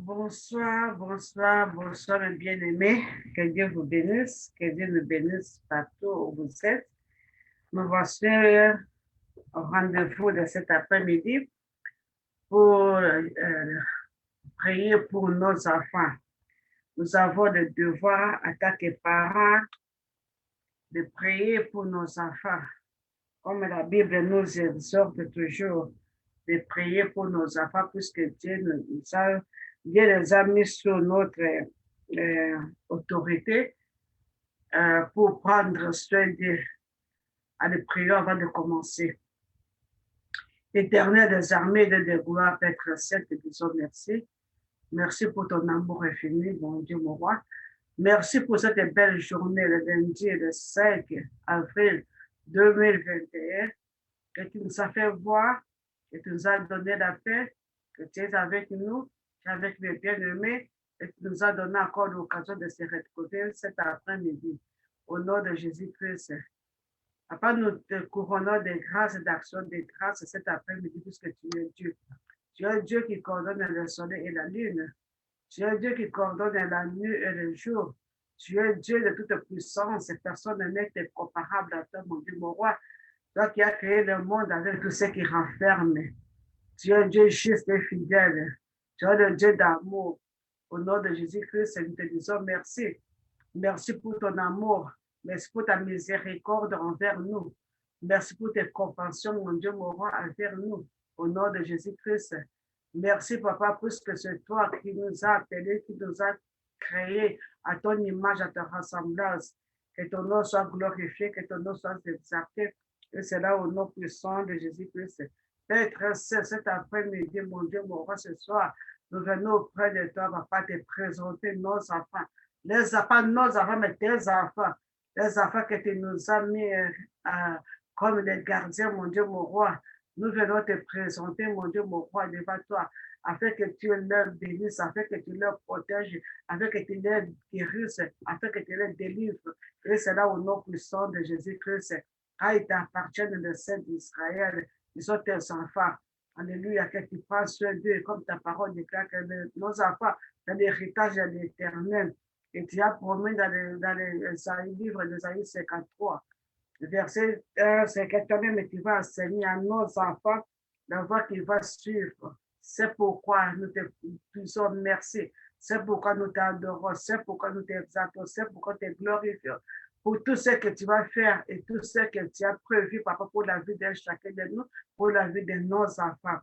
Bonsoir, bonsoir, bonsoir mes bien-aimés. Que Dieu vous bénisse, que Dieu nous bénisse partout où vous êtes. Nous voici au rendez-vous de cet après-midi pour prier pour nos enfants. Nous avons le devoir, en tant que parents, de prier pour nos enfants. Comme la Bible nous exhorte toujours de prier pour nos enfants, puisque Dieu les a mis sous notre autorité pour prendre soin d'eux. Allez, prions avant de commencer. Éternel des armées et de gloire, Père Saint, te disons merci. Merci pour ton amour infini, mon Dieu, mon roi. Merci pour cette belle journée, le lundi, le 5 avril 2021, que tu nous as fait voir, que tu nous as donné la paix, que tu es avec nous, tu es avec les bien-aimés, et tu nous as donné encore l'occasion de se retrouver cet après-midi. Au nom de Jésus-Christ. Papa, nous te couronnons de grâces et d'actions de grâce cet après-midi, puisque tu es Dieu. Tu es Dieu qui coordonne le soleil et la lune. Tu es Dieu qui coordonne la nuit et le jour. Tu es Dieu de toute puissance. Personne n'est comparable à toi, mon Dieu, mon roi. Toi qui as créé le monde avec tout ce qui renferme. Tu es un Dieu juste et fidèle. Tu es le Dieu d'amour. Au nom de Jésus-Christ, nous te disons merci. Merci pour ton amour. Merci pour ta miséricorde envers nous. Merci pour tes compassions, mon Dieu, mon roi, envers nous. Au nom de Jésus-Christ. Merci, Papa, puisque c'est toi qui nous as appelés, qui nous as créés à ton image, à ta ressemblance. Que ton nom soit glorifié, que ton nom soit exalté. Et c'est là au nom puissant de Jésus-Christ. Père, cet après-midi, mon Dieu, mon roi, ce soir, nous venons auprès de toi, Papa, te présenter nos enfants. Les enfants, nos enfants, mais tes enfants. Les enfants que tu nous as mis comme les gardiens, mon Dieu, mon roi. Nous venons te présenter, mon Dieu, mon roi, devant toi, afin que tu leur bénisses, afin que tu leur protèges, afin que tu leur guérisses, afin que tu leur délivres. Et c'est là au nom puissant de Jésus-Christ. Car ils t'appartiennent, le Saint d'Israël. Ils sont tes enfants. Alléluia, que tu prends soin d'eux, comme ta parole déclare que nos enfants, c'est l'héritage de l'éternel. Et tu as promis dans le livre d'Ésaïe 53, verset 1, c'est que toi-même tu vas enseigner à nos enfants la voie qu'ils vont suivre. C'est pourquoi nous te disons merci. C'est pourquoi nous t'adorons. C'est pourquoi nous t'exaltons. C'est pourquoi nous te glorifions. Pour tout ce que tu vas faire et tout ce que tu as prévu, Papa, pour la vie de chacun de nous, pour la vie de nos enfants.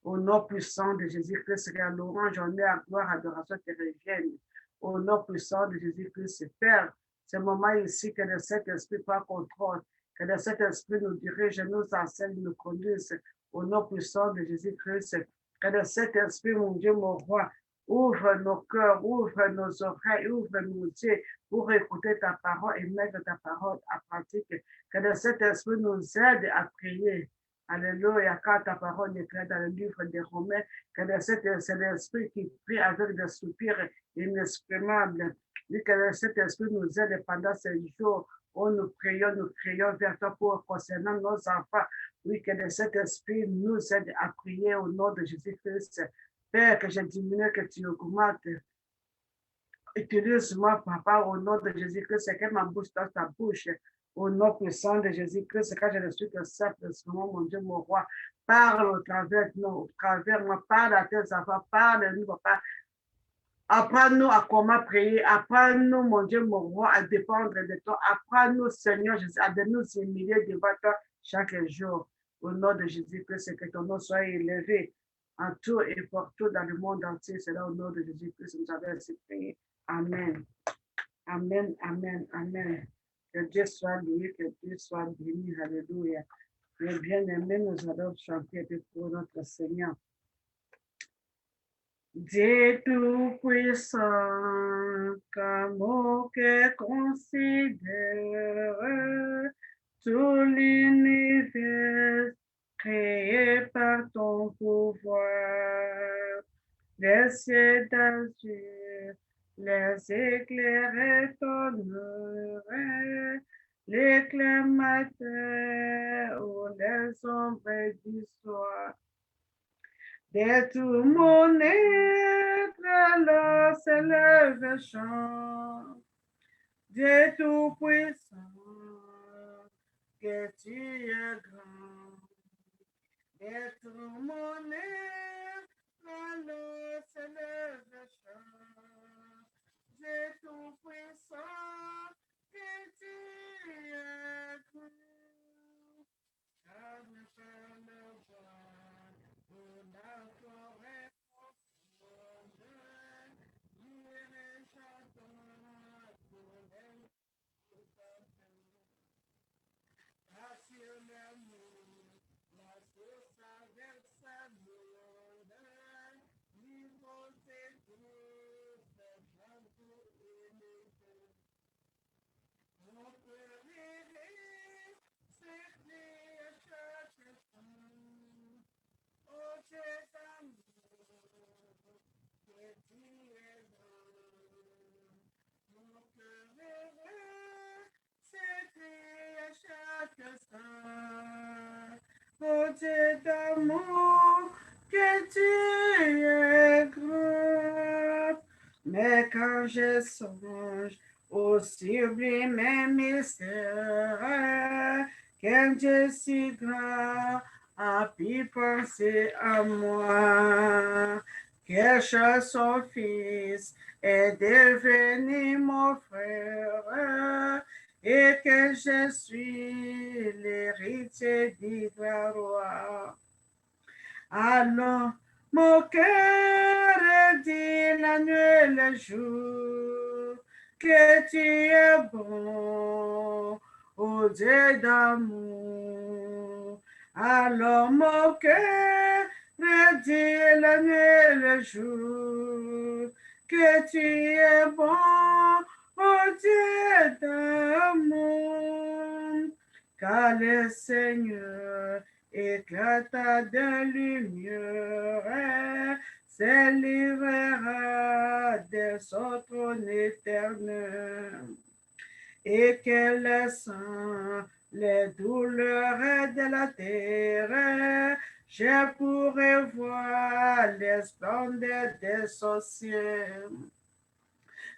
Au nom puissant de Jésus-Christ, que l'orange, honneur, gloire, adoration te reviennent. Au nom puissant de Jésus-Christ, Père, ce moment ici, que le Saint-Esprit prend contrôle, que le Saint-Esprit nous dirige, nous enseigne, nous conduise. Au nom puissant de Jésus-Christ, que le Saint-Esprit, mon Dieu, mon roi, ouvre nos cœurs, ouvre nos oreilles, ouvre nos yeux pour écouter ta parole et mettre ta parole à pratique. Que le Saint-Esprit nous aide à prier. Alléluia, quand ta parole est claire dans le livre des Romains, que c'est l'Esprit qui prie avec des soupirs inexprimables. Et que cet esprit nous aide pendant ces jours où nous crions vers toi pour concernant nos enfants. Oui, que cet esprit nous aide à prier au nom de Jésus-Christ. Père, que je diminue, que tu augmentes. Utilise-moi, Papa, au nom de Jésus-Christ, que ma bouche dans ta bouche. Au nom puissant de Jésus-Christ, quand je ne suis que simple, mon Dieu, mon roi, parle au travers de nous, au travers moi, parle à tes enfants, parle-nous, Papa. Apprends-nous à comment prier, apprends-nous, mon Dieu, mon roi, à dépendre de toi. Apprends-nous, Seigneur Jésus, à de nous humilier devant toi chaque jour. Au nom de Jésus-Christ, que ton nom soit élevé en tout et partout dans le monde entier. C'est là au nom de Jésus-Christ que nous avons ainsi prié. Amen. Amen, amen, amen. Que Dieu soit loué, que Dieu soit béni. Alléluia. Mais bien aimé, nous allons chanter pour notre Seigneur. Dieu tout-puissant, qu'amour que considère tout l'univers créé par ton pouvoir. Les cieux d'azur, les éclairs étonneraient, l'éclair matin ou les ombres du soir. De tout mon être, alors s'élève chant. Dieu tout-puissant, que tu es grand. De tout mon être, alors s'élève chant. Dieu tout-puissant, que tu es grand. Car ne peut le voir, pour la forêt profonde, nous les chantons pour les passionnément, la source avec sa monde, nous vont tous, chantons pour aimer. On peut rire, c'est à chaque fois. Oh, c'est amour, que tu es grand. Mon cœur heureux, c'est à chaque instant. Oh, c'est amour, que tu es grand. Mais quand je songe au sublime mystère, quel Dieu si grand a pu penser à moi, que son fils est devenu mon frère et que je suis l'héritier du roi. Alors, mon cœur dit la nuit et le jour que tu es bon, ô Dieu d'amour. Alors, mon cœur dit la nuit et le jour que tu es bon, ô Dieu d'amour. Car le Seigneur éclata de lumière, s'élèvera de son trône éternel, et qu'elle sent les douleurs de la terre, je pourrai voir les splendeurs de son ciel.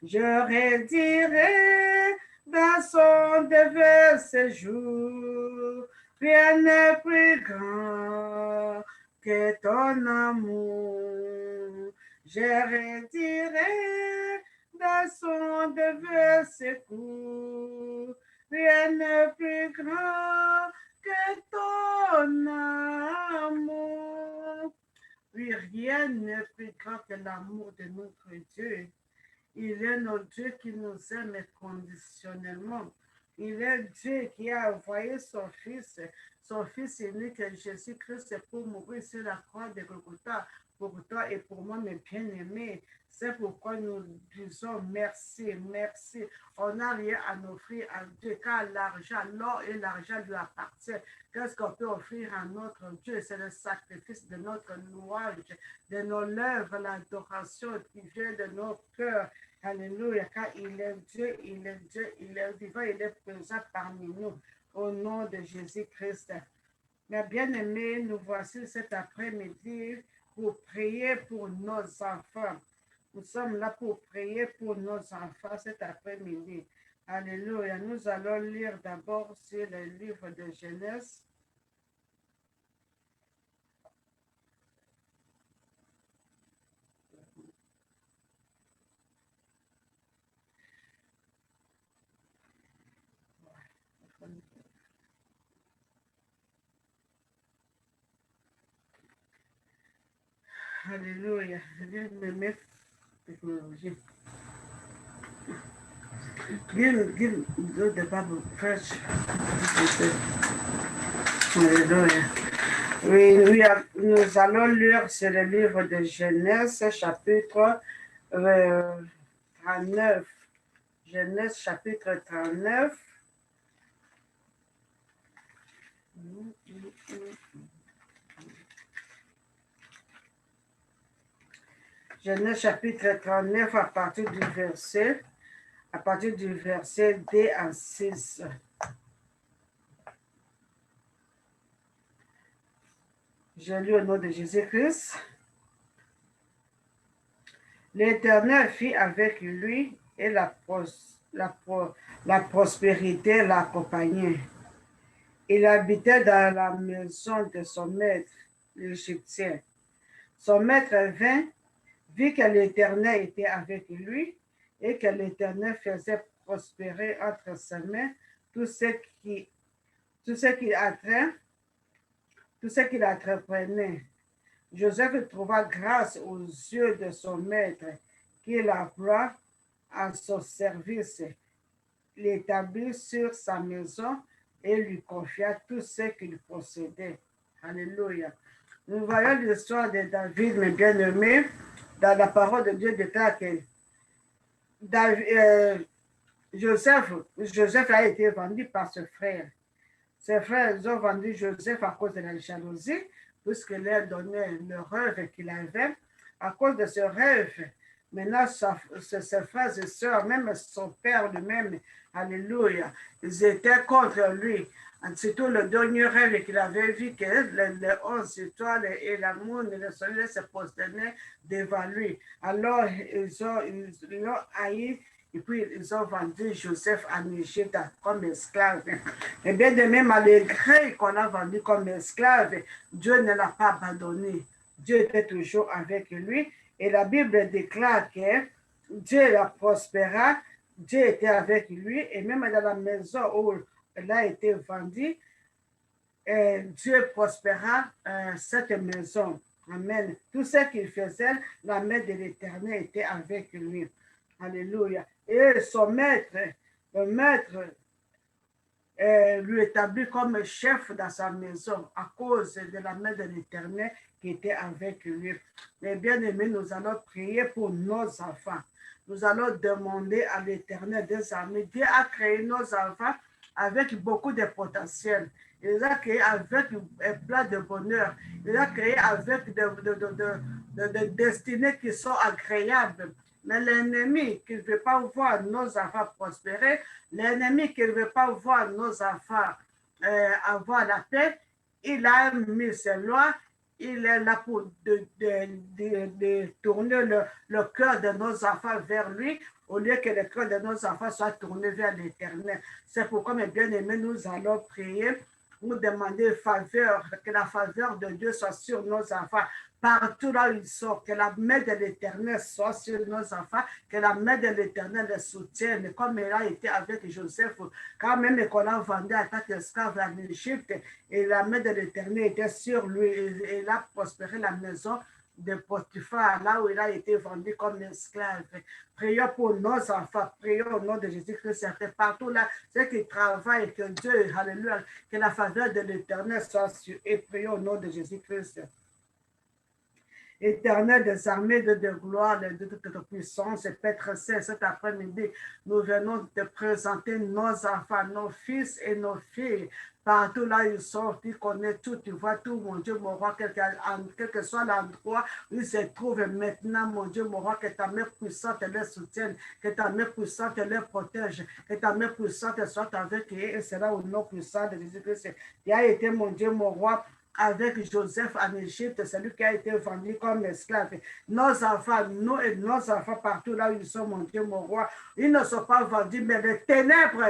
Je redirai dans son devant séjour, rien n'est plus grand que ton amour. Je redirai dans son devant secours, rien n'est plus grand que ton amour. Oui, rien n'est plus grand que l'amour de notre Dieu. Il est notre Dieu qui nous aime inconditionnellement. Il est Dieu qui a envoyé son Fils unique, Jésus-Christ, pour mourir sur la croix de Golgotha, pour toi et pour moi, mes bien-aimés. C'est pourquoi nous disons merci, merci. On n'a rien à offrir à Dieu, car l'argent, l'or et l'argent lui appartiennent. Qu'est-ce qu'on peut offrir à notre Dieu? C'est le sacrifice de notre louange, de nos lèvres, l'adoration qui vient de nos cœurs. Alléluia, car il est Dieu, il est Dieu, il est vivant, il est présent parmi nous. Au nom de Jésus-Christ. Mes bien-aimés, nous voici cet après-midi pour prier pour nos enfants. Nous sommes là pour prier pour nos enfants cet après-midi. Alléluia. Nous allons lire d'abord sur le livre de Genèse. Alléluia. Mes technologies. Give the Bible first. Alléluia. Oui, nous allons lire sur le livre de Genèse, chapitre 39. Genèse, chapitre 39. Genèse, chapitre 39, à partir du verset D à 6. Je lis au nom de Jésus-Christ. L'Éternel fit avec lui et la prospérité l'accompagnait. Il habitait dans la maison de son maître, l'Égyptien. Son maître vint, vit que l'Éternel était avec lui et que l'Éternel faisait prospérer entre ses mains tout ce qui, tout ce qu'il attrait, tout ce qu'il entreprenait. Joseph trouva grâce aux yeux de son maître, qui l'emploie à son service, l'établit sur sa maison et lui confia tout ce qu'il possédait. Alléluia. Nous voyons l'histoire de David, mes bien-aimés, dans la parole de Dieu déclare que Joseph a été vendu par ses frères. Ses frères ont vendu Joseph à cause de la jalousie, puisqu'il leur donnait le rêve qu'il avait. À cause de ce rêve, maintenant, ses frères et sœurs, même son père lui-même, alléluia, ils étaient contre lui. Surtout le dernier rêve qu'il avait vu, que les 11 étoiles et la lune et le soleil se prosternaient devant lui. Alors, ils l'ont haï. Et puis, ils ont vendu Joseph en Égypte comme esclave. Et bien de même, malgré qu'on l'a vendu comme esclave, Dieu ne l'a pas abandonné. Dieu était toujours avec lui. Et la Bible déclare que Dieu la prospéra, Dieu était avec lui. Et même dans la maison où elle a été vendue, Dieu prospéra cette maison. Amen. Tout ce qu'il faisait, la main de l'Éternel était avec lui. Alléluia. Et son maître, le maître, lui établit comme chef dans sa maison à cause de la main de l'Éternel qui était avec lui. Mais bien aimé, nous allons prier pour nos enfants. Nous allons demander à l'Éternel des armées. Dieu a créé nos enfants avec beaucoup de potentiel. Il les a créés avec un plein de bonheur. Il les a créés avec des destinées qui sont agréables. Mais l'ennemi qui ne veut pas voir nos enfants prospérer, l'ennemi qui ne veut pas voir nos enfants avoir la paix, il a mis ses lois, il est là pour tourner le cœur de nos enfants vers lui, au lieu que le cœur de nos enfants soit tourné vers l'Éternel. C'est pourquoi, mes bien-aimés, nous allons prier, nous demander faveur, que la faveur de Dieu soit sur nos enfants, partout là où ils sont, que la main de l'Éternel soit sur nos enfants, que la main de l'Éternel les soutienne, comme elle a été avec Joseph, quand même qu'on a vendu en tant qu'esclave en Égypte, et la main de l'Éternel était sur lui, et il a prospéré la maison de Potiphar, là où il a été vendu comme esclave. Prions pour nos enfants, prions au nom de Jésus-Christ, partout là, ceux qui travaillent, que Dieu, alléluia, que la faveur de l'Éternel soit sur eux, et prions au nom de Jésus-Christ. Éternel des armées de gloire, de toute puissance, et Père Saint, cet après-midi, nous venons te présenter nos enfants, nos fils et nos filles, partout là ils sont, tu connais tout, tu vois tout, mon Dieu, mon roi, quel que soit l'endroit où ils se trouvent maintenant, mon Dieu, mon roi, que ta main puissante les soutienne, que ta main puissante les protège, que ta main puissante soit avec eux, et cela au nom puissant de Jésus-Christ. Tu as été, mon Dieu, mon roi, avec Joseph en Égypte, celui qui a été vendu comme esclave. Nos enfants, nous et nos enfants partout là où ils sont, mon Dieu, mon roi, ils ne sont pas vendus, mais les ténèbres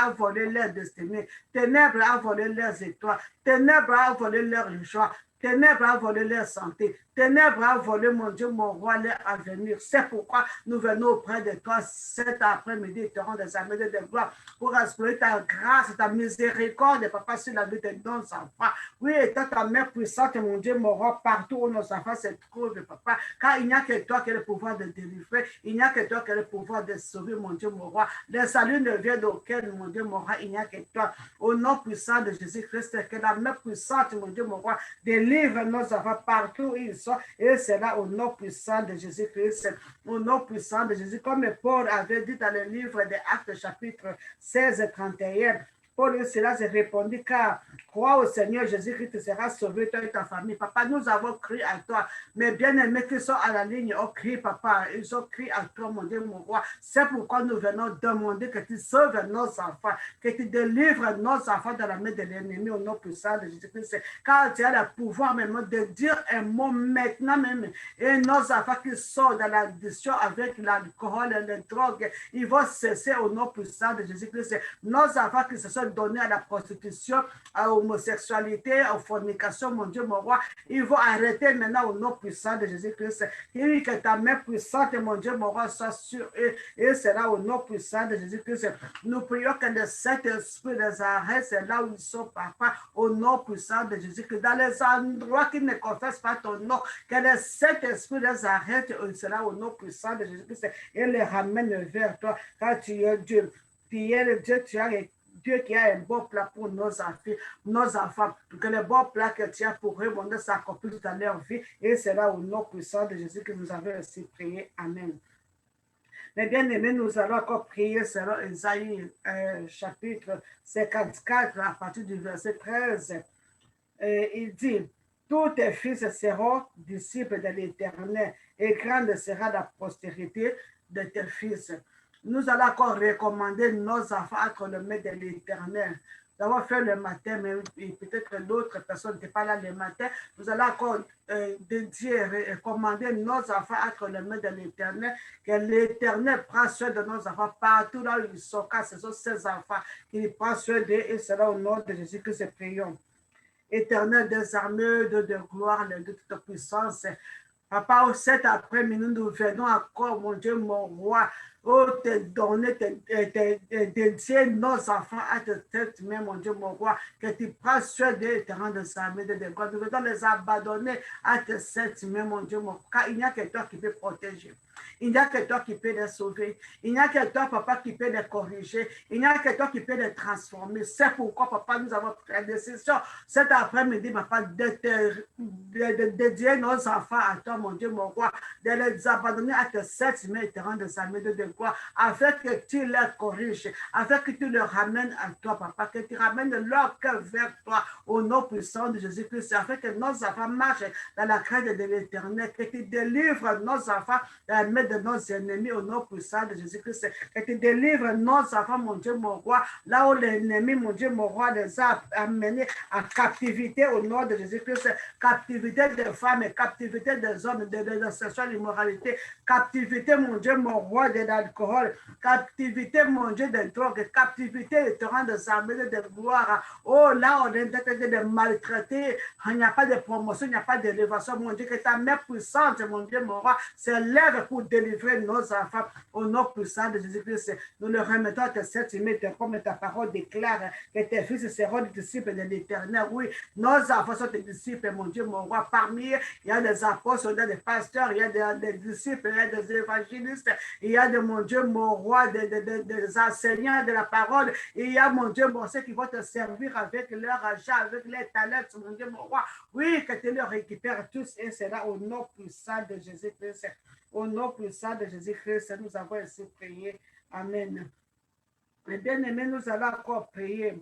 a volé leur destinée, ténèbres a volé leurs étoiles, ténèbres a volé leur joie, ténèbres a volé leur santé, ténèbres a volé, mon Dieu, mon roi, leur avenir. C'est pourquoi nous venons auprès de toi cet après-midi, te rendre des armées de gloire pour explorer ta grâce, ta miséricorde, papa, sur la vie de nos enfants. Oui, étant ta main puissante, mon Dieu, mon roi, partout où nos enfants se trouvent, papa, car il n'y a que toi qui as le pouvoir de délivrer, il n'y a que toi qui as le pouvoir de sauver, mon Dieu, mon roi. Le salut ne vient d'aucun, mon Dieu, mon roi, il n'y a que toi. Au nom puissant de Jésus-Christ, que la main puissante, mon Dieu, mon roi, délivre nos enfants partout où ils sont, et c'est là au nom puissant de Jésus-Christ, au nom puissant de Jésus, comme Paul avait dit dans le livre des Actes, chapitre 16 et 31. Paul cela s'est répondu, car crois au Seigneur Jésus-Christ, tu seras sauvé, toi et ta famille. Papa, nous avons crié à toi. Mes bien-aimés qui sont à la ligne ont crié, papa. Ils ont crié à toi, mon Dieu, mon roi. C'est pourquoi nous venons demander que tu sauves nos enfants, que tu délivres nos enfants de la main de l'ennemi au nom puissant de Jésus-Christ. Car tu as le pouvoir même de dire un mot maintenant même. Et nos enfants qui sont dans l'addiction avec l'alcool et les drogues, ils vont cesser au nom puissant de Jésus-Christ. Nos enfants qui se sont donnés à la prostitution, à l'homosexualité, à la fornication, mon Dieu, mon roi, ils vont arrêter maintenant au nom puissant de Jésus-Christ. Et que ta main puissante, mon Dieu, mon roi, soit sur eux. Et c'est là au nom puissant de Jésus-Christ. Nous prions que le Saint-Esprit les arrête, c'est là où ils sont, papa, au nom puissant de Jésus-Christ. Dans les endroits qui ne confessent pas ton nom, que le Saint-Esprit les arrête, c'est là au nom puissant de Jésus-Christ et les ramène vers toi, car tu es Dieu. Tu es le Dieu, tu as Dieu qui a un bon plat pour nos enfants, que le bon plat que tu as pour eux, mon Dieu, s'accomplisse dans leur vie. Et c'est là au nom puissant de Jésus que nous avons aussi prié. Amen. Mais bien aimés, nous allons encore prier selon Isaïe chapitre 54 à partir du verset 13. Il dit, tous tes fils seront disciples de l'Éternel et grande sera la postérité de tes fils. Nous allons encore recommander nos enfants entre les mains de l'Éternel. Nous avons fait le matin, mais peut-être que d'autres personnes n'étaient pas là le matin. Nous allons encore dédier et recommander nos enfants entre les mains de l'Éternel, que l'Éternel prend soin de nos enfants partout là où ils sont, car ce sont ses enfants qui prennent soin d'eux, et cela au nom de Jésus que nous prions. Éternel des armées, de gloire, de toute puissance. Papa, cet après-midi, nous venons encore, mon Dieu, mon roi, te donner, te dédier nos enfants à cette main, mon Dieu, mon roi, que tu prends soin d'eux et te rends de sa main de gloire. Nous venons les abandonner à cette main, mon Dieu, mon roi, car il n'y a que toi qui peux protéger. Il n'y a que toi qui peux les sauver. Il n'y a que toi, papa, qui peut les corriger. Il n'y a que toi qui peux les transformer. C'est pourquoi, papa, nous avons pris la décision cet après-midi, papa, de dédier nos enfants à toi, mon Dieu, mon roi, de les abandonner à tes sept mains et te rendre de sa main de gloire, afin que tu les corriges, afin que tu les ramènes à toi, papa, que tu ramènes leur cœur vers toi, au nom puissant de Jésus-Christ, afin que nos enfants marchent dans la crainte de l'Éternel, que tu délivres nos enfants dans la main de nos ennemis, au nom puissant de Jésus-Christ, que tu délivres nos enfants, mon Dieu, mon roi, là où l'ennemi, mon Dieu, mon roi, les a amenés à captivité, au nom de Jésus-Christ, captivité des femmes, captivité des hommes, de la sexuelle immoralité, captivité, mon Dieu, mon roi, de l'alcool, captivité, mon Dieu, de drogue, captivité de torrents de armées de gloire. Oh, là, on est en train de maltraiter, il n'y a pas de promotion, il n'y a pas d'élévation, mon Dieu, que ta main puissante, mon Dieu, mon roi, s'élève pour délivrer nos enfants au nom puissant de Jésus-Christ. Nous le remettons à tes sept humains, comme ta parole déclare que tes fils seront des disciples de l'Éternel. Oui, nos enfants sont des disciples, mon Dieu, mon roi. Parmi eux, il y a des apôtres, il y a des pasteurs, il y a des disciples, il y a des évangélistes, il y a de mon Dieu, mon roi, des enseignants de la parole, il y a mon Dieu, mon Dieu, qui vont te servir avec leur argent, avec les talents, mon Dieu, mon roi. Oui, que tu les récupères tous, et c'est là au nom puissant de Jésus-Christ. Au nom puissant de Jésus-Christ, nous avons ainsi prié. Amen. Mais bien aimés, nous allons encore prier.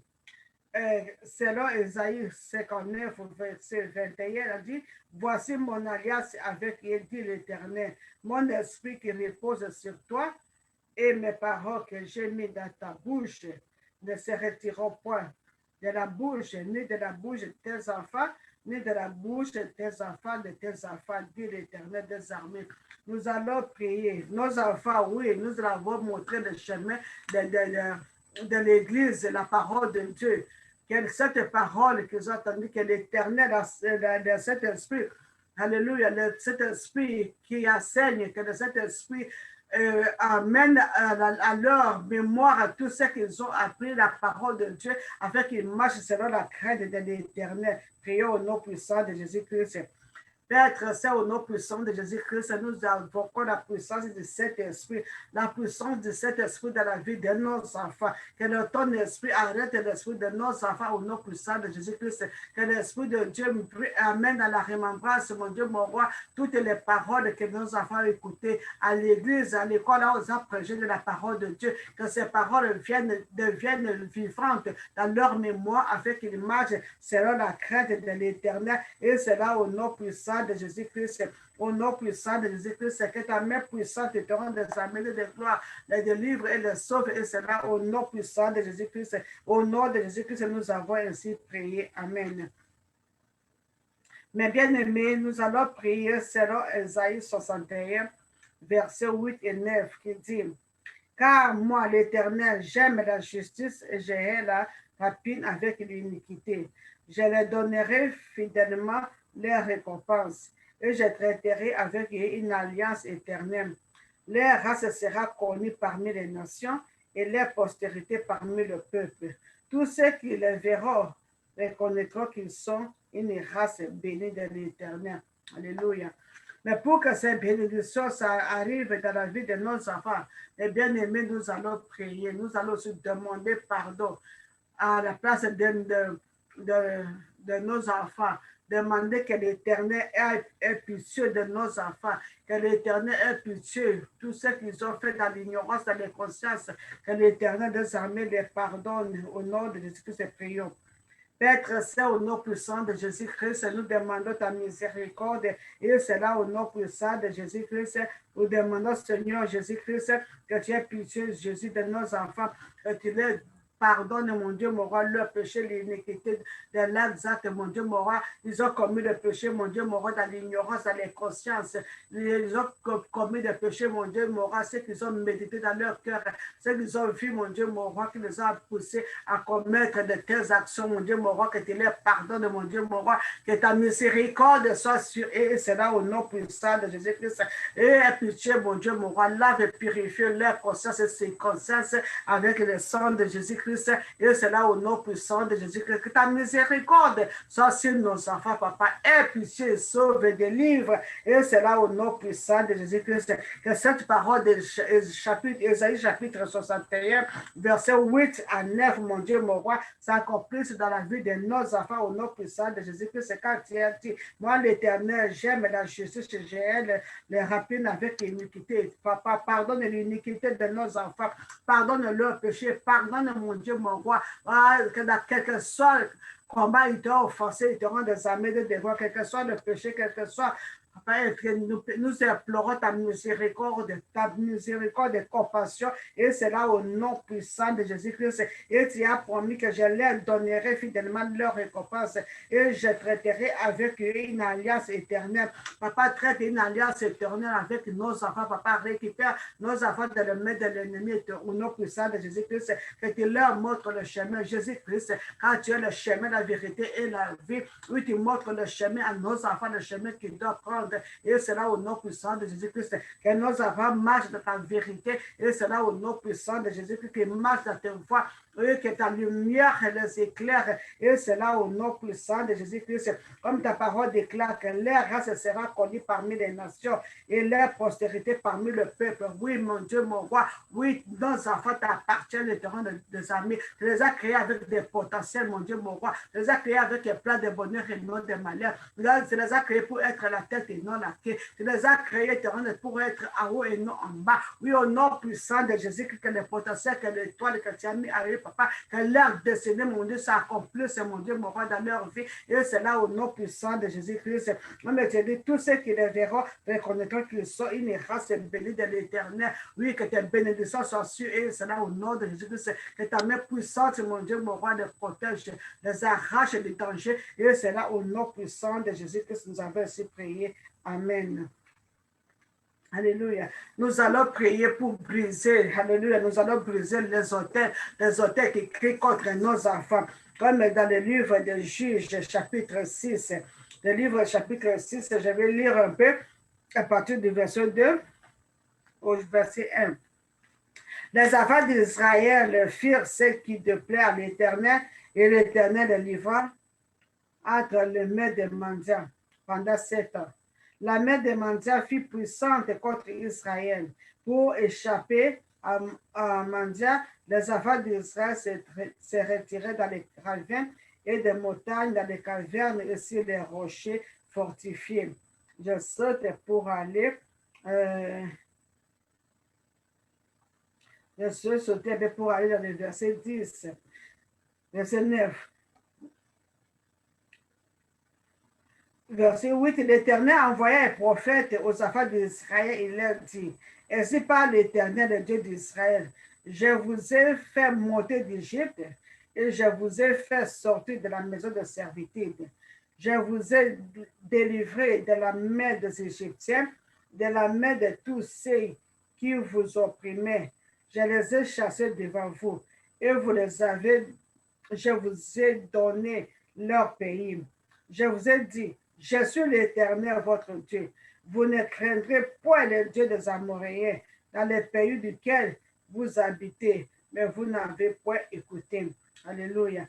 Selon Isaïe 59, verset 21, il dit, voici mon alliance avec, il dit l'Éternel, mon esprit qui repose sur toi et mes paroles que j'ai mis dans ta bouche ne se retireront point de la bouche, ni de la bouche de tes enfants, ni de la bouche de tes enfants, dit l'Éternel des armées. Nous allons prier. Nos enfants, oui, nous avons montré le chemin de l'Église, la parole de Dieu. Que cette parole qu'ils ont entendue, que l'Éternel, cet esprit, alléluia, cet esprit qui enseigne, que cet esprit amène à leur mémoire à tout ce qu'ils ont appris, la parole de Dieu, afin qu'ils marchent selon la crainte de l'Éternel. Prions au nom puissant de Jésus-Christ. Père très saint, au nom puissant de Jésus-Christ, nous invoquons la puissance de cet esprit, la puissance de cet esprit dans la vie de nos enfants. Que ton esprit arrête l'esprit de nos enfants au nom puissant de Jésus-Christ. Que l'esprit de Dieu amène à la remembrance, mon Dieu, mon roi, toutes les paroles que nos enfants ont écoutées à l'église, à l'école, là, aux prêché de la parole de Dieu. Que ces paroles deviennent vivantes dans leur mémoire afin qu'ils marchent selon la crainte de l'Éternel. Et c'est là au nom puissant de Jésus-Christ, au nom puissant de Jésus-Christ, que ta main puissante te rende des amenés de gloire, les délivre et les sauve. Et c'est là au nom puissant de Jésus-Christ, au nom de Jésus-Christ, nous avons ainsi prié. Amen. Mes bien-aimés, nous allons prier selon Ésaïe 61, versets 8 et 9, qui dit: Car moi, l'Éternel, j'aime la justice et je hais la rapine avec l'iniquité. Je leur donnerai fidèlement leurs récompenses et je traiterai avec eux une alliance éternelle. Leur race sera connue parmi les nations et leur postérité parmi le peuple. Tous ceux qui les verront reconnaîtront qu'ils sont une race bénie de l'Éternel. Alléluia. Mais pour que cette bénédiction arrive dans la vie de nos enfants, les bien-aimés, nous allons prier, nous allons aussi demander pardon à la place de nos enfants. Demander que l'Éternel est pitié de nos enfants, que l'Éternel est pitié, tout ce qu'ils ont fait dans l'ignorance, dans les consciences, que l'Éternel désormais les pardonne au nom de Jésus-Christ, prions. Père très saint, au nom puissant de Jésus-Christ, nous demandons ta miséricorde et c'est là au nom puissant de Jésus-Christ, nous demandons, Seigneur Jésus-Christ, que tu aies pitié, Jésus, de nos enfants, que tu les pardonne, mon Dieu, mon roi, leur péché, l'iniquité de l'acte, mon Dieu, mon roi. Ils ont commis le péché, mon Dieu, mon roi, dans l'ignorance, dans les consciences. Ils ont commis le péché, mon Dieu, mon roi, ce qu'ils ont médité dans leur cœur, ce qu'ils ont vu, mon Dieu, mon roi, qui les a poussés à commettre de telles actions, mon Dieu, mon roi, que tu leur pardonnes, mon Dieu, mon roi, que ta miséricorde soit sur eux, et c'est là au nom puissant de Jésus-Christ. Et pitié, mon Dieu, mon roi, lave et purifie leur conscience et ses consciences avec le sang de Jésus-Christ. Et c'est là au nom puissant de Jésus-Christ que ta miséricorde soit sur nos enfants, papa. Aie pitié, sauve et délivre. Et c'est là au nom puissant de Jésus-Christ que cette parole de Ésaïe chapitre 61, verset 8 à 9, mon Dieu, mon roi, s'accomplisse dans la vie de nos enfants au nom puissant de Jésus-Christ. Quand tu as dit, moi l'Éternel, j'aime la justice, j'aime les rapines avec l'iniquité. Papa, pardonne l'iniquité de nos enfants, pardonne leurs péchés, pardonne mon Dieu, mon roi, que dans quel que soit combat ils t'ont offensé, ils t'auront des armées de devoir, quel que soit le péché, quel que soit nous implorons ta miséricorde et compassion, et c'est là au nom puissant de Jésus-Christ. Et tu as promis que je leur donnerai fidèlement leur récompense et je traiterai avec eux une alliance éternelle. Papa, traite une alliance éternelle avec nos enfants. Papa, récupère nos enfants de le main de l'ennemi au nom puissant de Jésus-Christ. Que tu leur montres le chemin, Jésus-Christ, quand tu es le chemin, la vérité et la vie. Oui, tu montres le chemin à nos enfants, le chemin qu'ils doivent prendre. Et c'est là au nom puissant de Jésus-Christ que nos enfants marchent dans ta vérité. Et c'est là au nom puissant de Jésus-Christ qu'ils marchent dans tes voies. Et que ta lumière les éclaire. Et c'est là au nom puissant de Jésus-Christ, comme ta parole déclare que leur race sera connue parmi les nations et leur postérité parmi le peuple. Oui, mon Dieu, mon roi, oui, nos enfants t'appartiennent et te rendent des amis. Tu les as créés avec des potentiels, mon Dieu, mon roi. Tu les as créés avec un plan de bonheur et non de malheur. Tu les as créés pour être la tête et non la queue. Tu les as créés te rendre pour être en haut et non en bas. Oui, au nom puissant de Jésus, que le potentiel, que l'étoile que tu as mis à eux, papa, que leur destinée, mon Dieu, s'accomplisse, mon Dieu, mon roi, dans leur vie. Et c'est là au nom puissant de Jésus-Christ. On me dit, tous ceux qui les verront reconnaîtront qu'ils sont une race bénie de l'Éternel. Oui, que tes bénédictions soient sur eux. Et c'est là au nom de Jésus-Christ. Que ta main puissante, mon Dieu, mon roi, les protège, les arrache des dangers. Et c'est là au nom puissant de Jésus-Christ nous avons ainsi prié. Amen. Alléluia. Nous allons prier pour briser, alléluia, nous allons briser les autels qui crient contre nos enfants. Comme dans le livre de Juges, chapitre 6. Le livre chapitre 6, je vais lire un peu à partir du verset 2 au verset 1. Les enfants d'Israël firent ce qui déplaît à l'Éternel, et l'Éternel les livra entre les mains des mendiants. pendant 7 ans. La main des Mandia fut puissante contre Israël. Pour échapper à Mandia, les affaires d'Israël se retiraient dans les ravins et des montagnes, dans les cavernes et sur les rochers fortifiés. Je saute pour aller. Je suis sauté pour aller dans le verset 10, verset 9. Verset 8, l'Éternel envoya un prophète aux affaires d'Israël. Il leur dit, ainsi parle l'Éternel, le Dieu d'Israël, je vous ai fait monter d'Égypte et je vous ai fait sortir de la maison de servitude. Je vous ai délivré de la main des Égyptiens, de la main de tous ceux qui vous opprimaient. Je les ai chassés devant vous et je vous ai donné leur pays. Je vous ai dit, je suis l'Éternel, votre Dieu. Vous ne craindrez point le Dieu des Amoréens dans le pays duquel vous habitez, mais vous n'avez point écouté. Alléluia.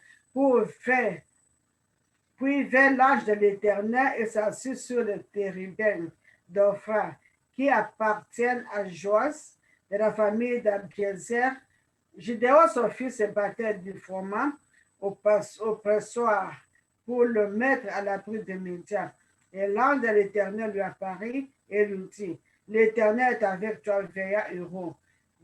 Puis vint l'ange de l'Éternel et s'assit sur le térubin d'Ophra, qui appartiennent à Joas, de la famille d'Abiezer. Gédéon, son fils, se battait du froment au pressoir pour le mettre à l'abri de Midian. Et l'ange de l'Éternel lui apparut et lui dit, l'Éternel est avec toi, veillant héros.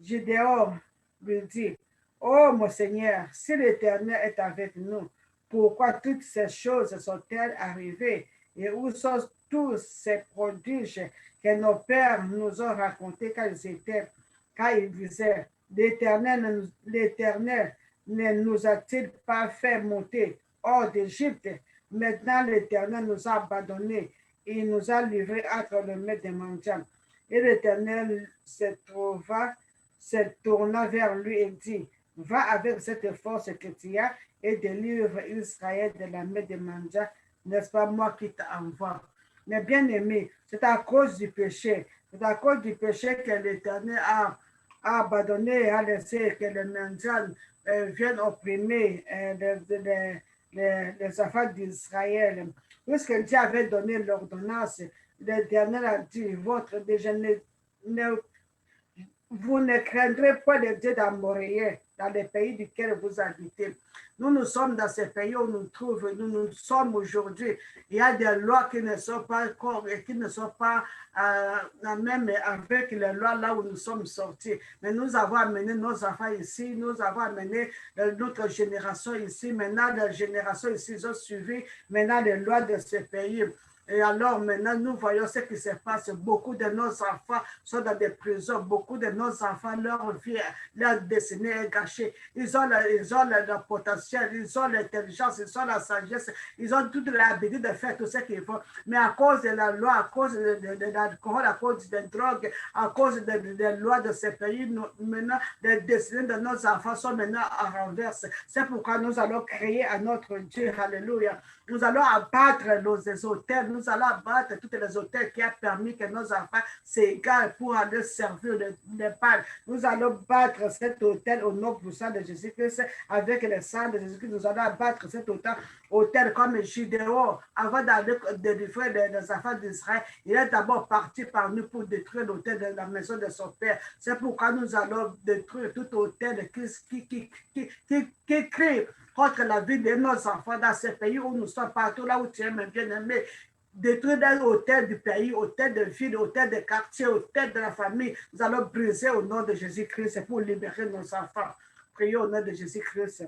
Gédéon lui dit, oh mon Seigneur, si l'Éternel est avec nous, pourquoi toutes ces choses sont-elles arrivées et où sont tous ces prodiges que nos pères nous ont racontés quand ils disaient, l'Éternel ne nous a-t-il pas fait monter hors d'Égypte? Maintenant, l'Éternel nous a abandonnés et il nous a livrés entre les mains des mendiants. Et l'Éternel se tourna vers lui et dit, va avec cette force que tu as et délivre Israël de la main des mendiants. N'est-ce pas moi qui t'envoie? Mais bien aimé, c'est à cause du péché. C'est à cause du péché que l'Éternel a abandonné et a laissé que les mendiants viennent opprimer les affaires d'Israël. Puisque Dieu avait donné l'ordonnance, l'Éternel a dit, vous ne craindrez pas les dieux d'Amoréens dans les pays duquel vous habitez. Nous sommes dans ces pays où nous sommes aujourd'hui. Il y a des lois qui ne sont pas et qui ne sont pas même avec les lois là où nous sommes sortis. Mais nous avons amené nos enfants ici, nous avons amené notre génération ici. Maintenant, les générations ici ont suivi maintenant les lois de ces pays. Et alors maintenant, nous voyons ce qui se passe. Beaucoup de nos enfants sont dans des prisons. Beaucoup de nos enfants, leur vie, leur destinée est gâchée. Ils ont le potentiel, ils ont l'intelligence, ils ont la sagesse, ils ont toute l'habitude de faire tout ce qu'ils font. Mais à cause de la loi, à cause de l'alcool, à cause des drogues, à cause des lois de ces pays, maintenant, les destinées de nos enfants sont maintenant à renverse. C'est pourquoi nous allons créer à notre Dieu. Alléluia. Nous allons abattre nos hôtels, nous allons abattre tous les hôtels qui ont permis que nos enfants s'égarent pour aller servir les pâles. Nous allons battre cet hôtel au nom puissant de Jésus-Christ avec le sang de Jésus-Christ. Nous allons abattre cet hôtel comme Gédéon. Avant d'aller délivrer les enfants d'Israël, il est d'abord parti par nous pour détruire l'hôtel de la maison de son père. C'est pourquoi nous allons détruire tout hôtel qui crie contre la vie de nos enfants dans ces pays où nous sommes, partout là où tu es, mes bien-aimés. Détruire des hôtels du pays, hôtels de ville, hôtels de quartier, hôtels de la famille. Nous allons briser au nom de Jésus-Christ pour libérer nos enfants. Prions au nom de Jésus-Christ.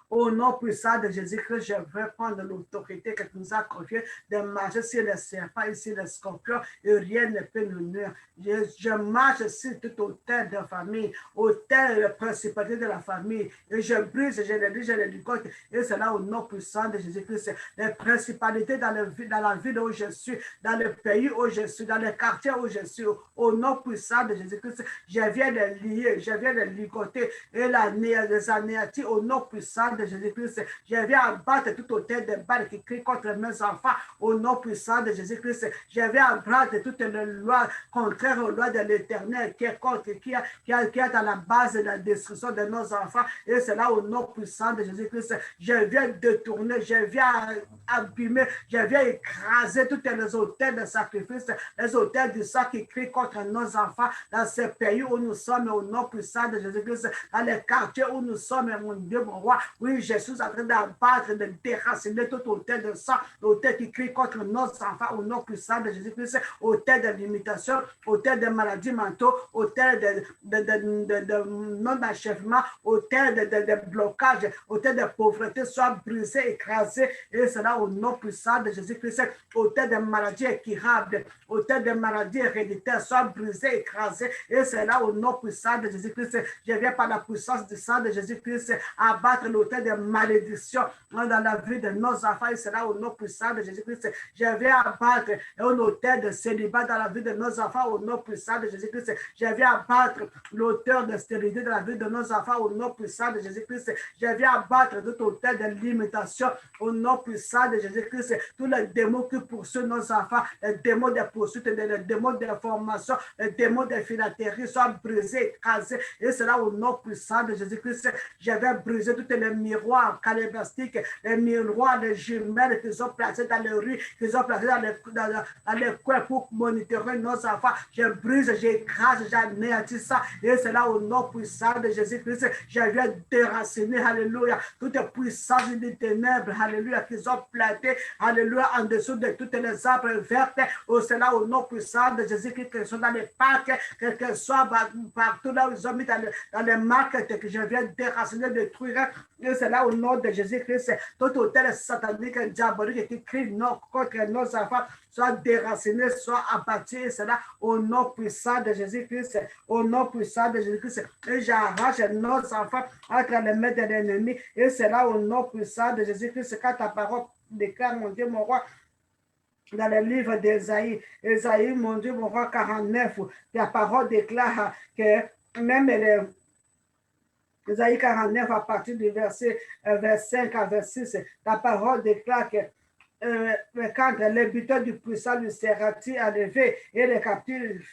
Au nom puissant de Jésus-Christ, je veux prendre l'autorité que tu nous as confiée de marcher sur les serpents et sur les scorpions et rien ne peut nous nuire. Je marche sur tout hôtel de famille, hôtel de principalité de la famille et je brise, je les ligote et c'est là au nom puissant de Jésus-Christ. Les principalités dans la ville où je suis, dans le pays où je suis, dans le quartier où je suis, au nom puissant de Jésus-Christ, je viens les lier, je viens les ligoter et les anéantir au nom puissant de Jésus-Christ. Je viens abattre tout autel de balles qui crie contre mes enfants au nom puissant de Jésus-Christ. Je viens abattre toutes les lois contraires aux lois de l'Éternel qui est contre, qui est à la base de la destruction de nos enfants. Et c'est là au nom puissant de Jésus-Christ. Je viens détourner, je viens abîmer, je viens écraser tous les autels de sacrifice, les autels du sang qui crient contre nos enfants dans ces pays où nous sommes au nom puissant de Jésus-Christ, dans les quartiers où nous sommes, mon Dieu, mon roi. Oui, je suis en train d'abattre, de déraciner tout autel de sang, autel qui crie contre nos enfants au nom puissant de Jésus-Christ, autel de limitation, autel de maladies mentaux, autel de non-achèvement, autel de blocage, autel de pauvreté soit brisé, écrasé, et cela au nom puissant de Jésus-Christ, autel de maladies incurables, autel de maladies héréditaires soit brisé, écrasé, et cela au nom puissant de Jésus-Christ. Je viens par la puissance du sang de Jésus-Christ abattre l'autel de malédiction dans la vie de nos enfants, et cela au nom puissant de Jésus-Christ. Je viens abattre un autel de célibat dans la vie de nos enfants au nom puissant de Jésus-Christ. Je viens abattre l'auteur de stérilité dans la vie de nos enfants au nom puissant de Jésus-Christ. Je viens abattre tout autel de limitation au nom puissant de Jésus-Christ. Tous les démons qui poursuivent nos enfants, les démons de poursuite, les démons d'information, les démons de philatérie soient brisés, écrasés. Et cela au nom puissant de Jésus-Christ. Je vais briser tous les miroirs calibrastiques, les miroirs, les jumelles qu'ils ont placés dans les rues, qu'ils ont placés dans les coins pour monitorer nos enfants. Je brise, j'écrase, j'anéantis ça. Et cela au nom puissant de Jésus-Christ. Je viens déraciner, alléluia, toute puissance des ténèbres, alléluia, qu'ils ont planté, alléluia, en dessous de toutes les arbres vertes. Oh, cela au nom puissant de Jésus-Christ, qu'ils sont dans les parcs, que soit partout là où ils ont mis dans les marques que je viens déraciner, détruire. Et cela au nom de Jésus-Christ. Tout hôtel satanique, diabolique qui crie contre nos enfants soit déraciné, soit abattu. Et cela au nom puissant de Jésus-Christ. Au nom puissant de Jésus-Christ. Et j'arrache nos enfants entre les mains de l'ennemi. Et cela au nom puissant de Jésus-Christ. Quand ta parole déclare, mon Dieu, mon roi, dans le livre d'Ésaïe, Ésaïe, mon Dieu, mon roi 49, la parole déclare que même les Ésaïe 49, à partir du verset 5 à verset 6, la parole déclare que quand le buteur du puissant lui sera-t-il enlevé et les captives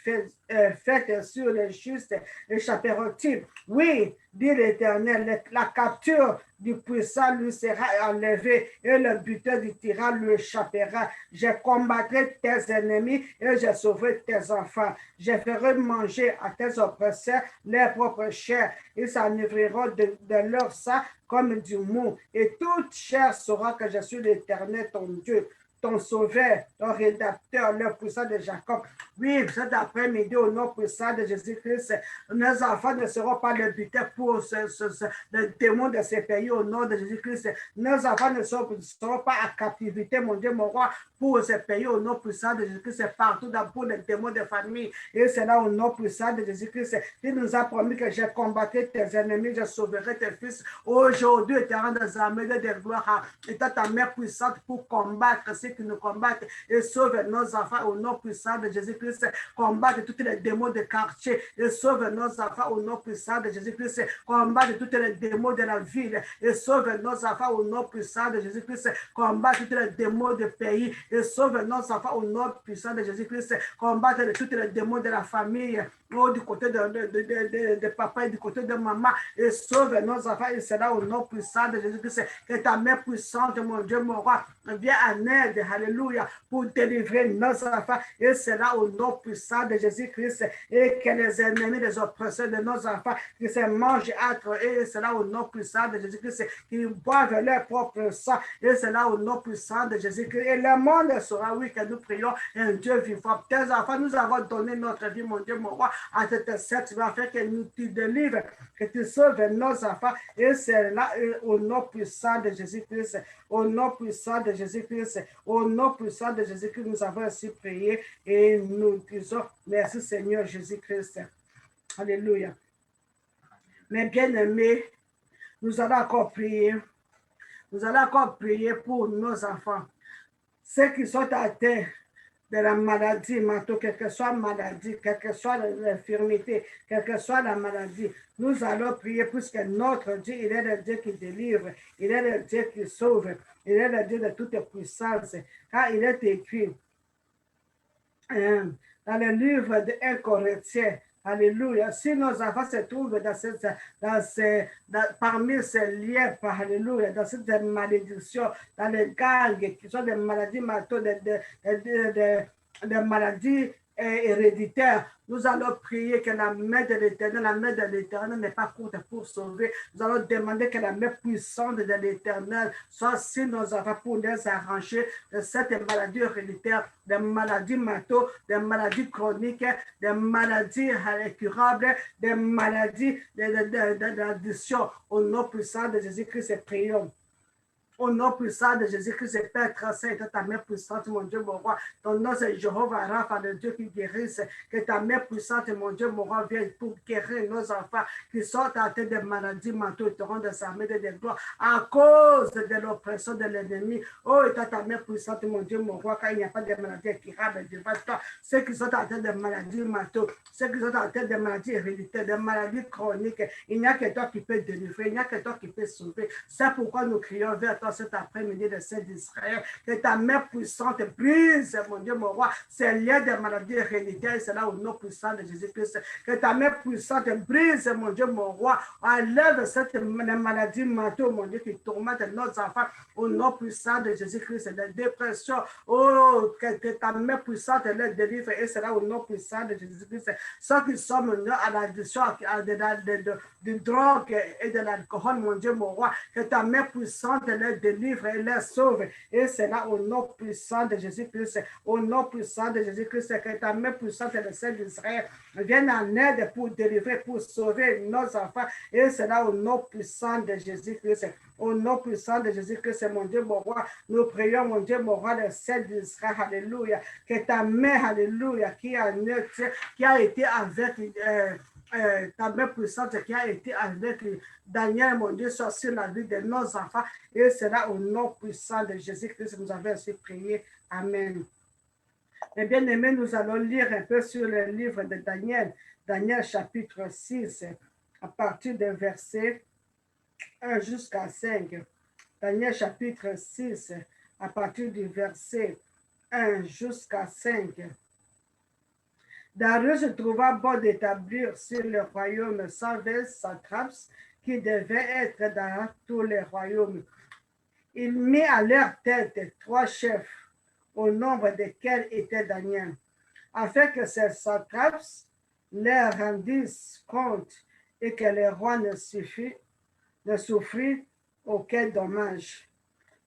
faites sur les justes échapperont-ils? Oui, dit l'Éternel, la capture du puissant lui sera enlevée et le buteur du tyran lui échappera. Je combattrai tes ennemis et je sauverai tes enfants. Je ferai manger à tes oppresseurs leur propre chair. Ils s'enivreront de leur sang comme du mou. Et toute chair saura que je suis l'Éternel, ton Dieu, ton sauveur, ton rédacteur, le puissant de Jacob. Oui, cet après-midi, au nom puissant de Jésus-Christ, nos enfants ne seront pas le butin pour le démon de ces pays au nom de Jésus-Christ. Nos enfants ne seront pas à captivité, mon Dieu, mon roi, pour ces pays au nom puissant de Jésus-Christ, partout dans pour les démons de famille. Et c'est là au nom puissant de Jésus-Christ. Il nous a promis que je combattrai tes ennemis, je sauverai tes fils. Aujourd'hui, éternel des armées de gloire, étant ta main puissante pour combattre ceux qui nous combattent et sauve nos enfants au nom puissant de Jésus-Christ. Combattre tous les démons de quartier et sauve nos enfants au nom puissant de Jésus-Christ. Combattre tous les démons de la ville et sauve nos enfants au nom puissant de Jésus-Christ. Combattre tous les démons de pays et sauve nos enfants au nom puissant de Jésus-Christ. Combattre tous les démons de la famille du côté de papa et du côté de maman et sauve nos enfants et c'est là au nom puissant de Jésus-Christ que ta main puissante, mon Dieu, mon roi, vient en aide, alléluia, pour délivrer nos enfants et c'est là au nom puissant de Jésus-Christ et que les ennemis, les oppresseurs de nos enfants qui se mangent entre eux et c'est là au nom puissant de Jésus-Christ qui boivent leur propre sang et c'est là au nom puissant de Jésus-Christ et le monde saura, oui, que nous prions un Dieu vivant. Tes enfants, nous avons donné notre vie, mon Dieu, mon roi, à cette secte, tu vas faire que nous te délivres, que tu sauves nos enfants. Et c'est là, au nom puissant de Jésus-Christ, au nom puissant de Jésus-Christ, au nom puissant de Jésus-Christ, nous avons ainsi prié et nous disons merci Seigneur Jésus-Christ. Alléluia. Mes bien-aimés, nous allons encore prier. Nous allons encore prier pour nos enfants. Ceux qui sont atteints de la maladie, quelle que soit la maladie, quelle que soit l'infirmité, quelle que soit la maladie. Nous allons prier puisque notre Dieu, il est le Dieu qui délivre, il est le Dieu qui sauve, il est le Dieu de toute puissance. Car il est écrit dans le livre de 1 Corinthiens, alléluia, si nos enfants se trouvent parmi ces liens, alléluia, dans cette malédiction, dans les gangs qui sont des maladies mentaux, des maladies héréditaires, nous allons prier que la main de l'Éternel n'est pas courte pour sauver. Nous allons demander que la main puissante de l'Éternel soit sur nos enfants pour les arranger de cette maladie héréditaire, des maladies mentaux, des maladies chroniques, des maladies incurables, des maladies d'addiction. Au nom puissant de Jésus-Christ, prions. Au nom puissant de Jésus-Christ, Père très saint, ta main puissante, mon Dieu, mon roi. Ton nom, c'est Jéhovah Rapha, le Dieu qui guérisse. Que ta main puissante, mon Dieu, mon roi, vienne pour guérir nos enfants qui sont atteints de maladies mentaux et te rendent sa main de gloire à cause de l'oppression de l'ennemi. Oh, et ta main puissante, mon Dieu, mon roi, car il n'y a pas de maladies incurables devant toi. Ceux qui sont atteints de maladies mentaux, ceux qui sont atteints de maladies héréditaires, de maladies chroniques, il n'y a que toi qui peux délivrer, il n'y a que toi qui peux sauver. C'est pourquoi nous crions vers toi cet après-midi de Saint d'Israël, que ta main puissante brise, mon Dieu, mon roi, ces liens de maladies héréditaires, c'est là au nom puissant de Jésus-Christ, que ta main puissante brise, mon Dieu, mon roi, enlève cette maladie mentale, mon Dieu, qui tourmente nos enfants, au nom puissant de Jésus-Christ, de dépression, oh, que ta main puissante les délivre, et c'est là au nom puissant de Jésus-Christ, ceux qui sont menés à l'addiction de drogue et de l'alcool, mon Dieu, mon roi, que ta main puissante les délivre et les sauve. Et c'est là au nom puissant de Jésus-Christ, au nom puissant de Jésus-Christ, que ta main puissante, le Saint d'Israël, vienne en aide pour délivrer, pour sauver nos enfants. Et c'est là au nom puissant de Jésus-Christ. Au nom puissant de Jésus-Christ, mon Dieu, mon roi, nous prions, mon Dieu, mon roi, le Saint d'Israël, alléluia, que ta main, alléluia, qui a été avec ta main puissante qui a été avec Daniel, mon Dieu, soit sur la vie de nos enfants. Et c'est là au nom puissant de Jésus-Christ que nous avons ainsi prié. Amen. Et bien aimé, nous allons lire un peu sur le livre de Daniel, Daniel chapitre 6, à partir de verset 1 jusqu'à 5. Daniel chapitre 6, à partir du verset 1 jusqu'à 5. Darius trouva bon d'établir sur le royaume 120 satrapes qui devaient être dans tous les royaumes. Il mit à leur tête 3 chefs, au nombre desquels était Daniel, afin que ces satrapes leur rendissent compte et que le roi ne souffrit aucun dommage.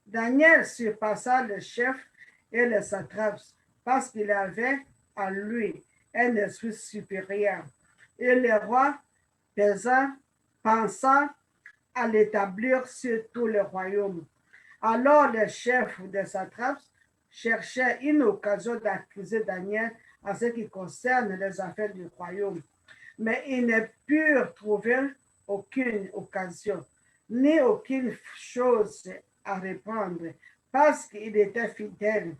Daniel surpassa le chef et les satrapes parce qu'il avait à lui un esprit supérieur. Et le roi pensa à l'établir sur tout le royaume. Alors les chefs des satrapes cherchaient une occasion d'accuser Daniel en ce qui concerne les affaires du royaume. Mais ils ne purent trouver aucune occasion, ni aucune chose à répondre, parce qu'il était fidèle,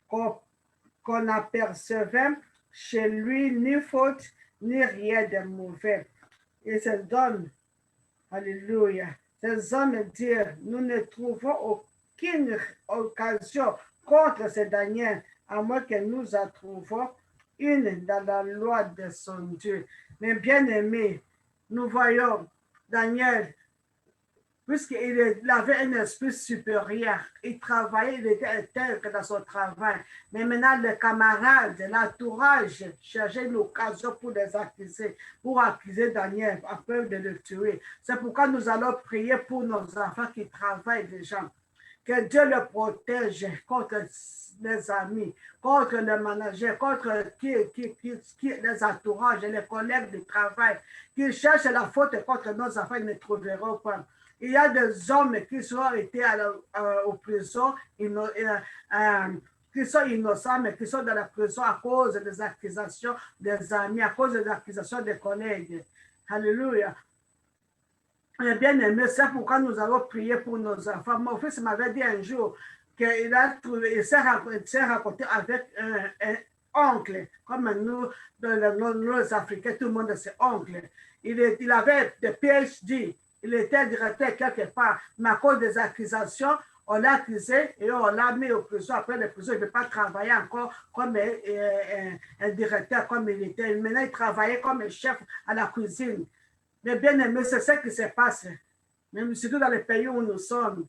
qu'on apercevait chez lui ni faute, ni rien de mauvais. Et ces hommes, alléluia, ces hommes dirent, nous ne trouvons aucune occasion contre ce Daniel, à moins que nous en trouvions une dans la loi de son Dieu. Mais bien aimé, nous voyons Daniel, puisqu'il avait un esprit supérieur, il travaillait, il était intègre dans son travail. Mais maintenant, les camarades, l'entourage cherchaient une occasion pour les accuser, pour accuser Daniel, à peur de le tuer. C'est pourquoi nous allons prier pour nos enfants qui travaillent déjà. Que Dieu le protège contre les amis, contre les managers, contre les entourages, les collègues de travail, qui cherchent la faute contre nos enfants, ils ne trouveront pas. Il y a des hommes qui sont été aux prisons, qui sont innocents, mais qui sont dans la prison à cause des accusations des amis, à cause des accusations des collègues. Alléluia. Bien aimé, c'est pourquoi nous allons prier pour nos enfants. Mon fils m'avait dit un jour, qu'il a trouvé, il s'est rencontré avec un oncle, comme nous, nos Africains, tout le monde c'est oncle. Il avait des PhD, il était directeur quelque part, mais à cause des accusations, on l'a accusé et on l'a mis au prison. Après les prisons, il ne peut pas travailler encore comme un directeur, comme il était. Maintenant, il travaillait comme un chef à la cuisine. Mais bien aimé, c'est ce qui se passe, même surtout dans les pays où nous sommes.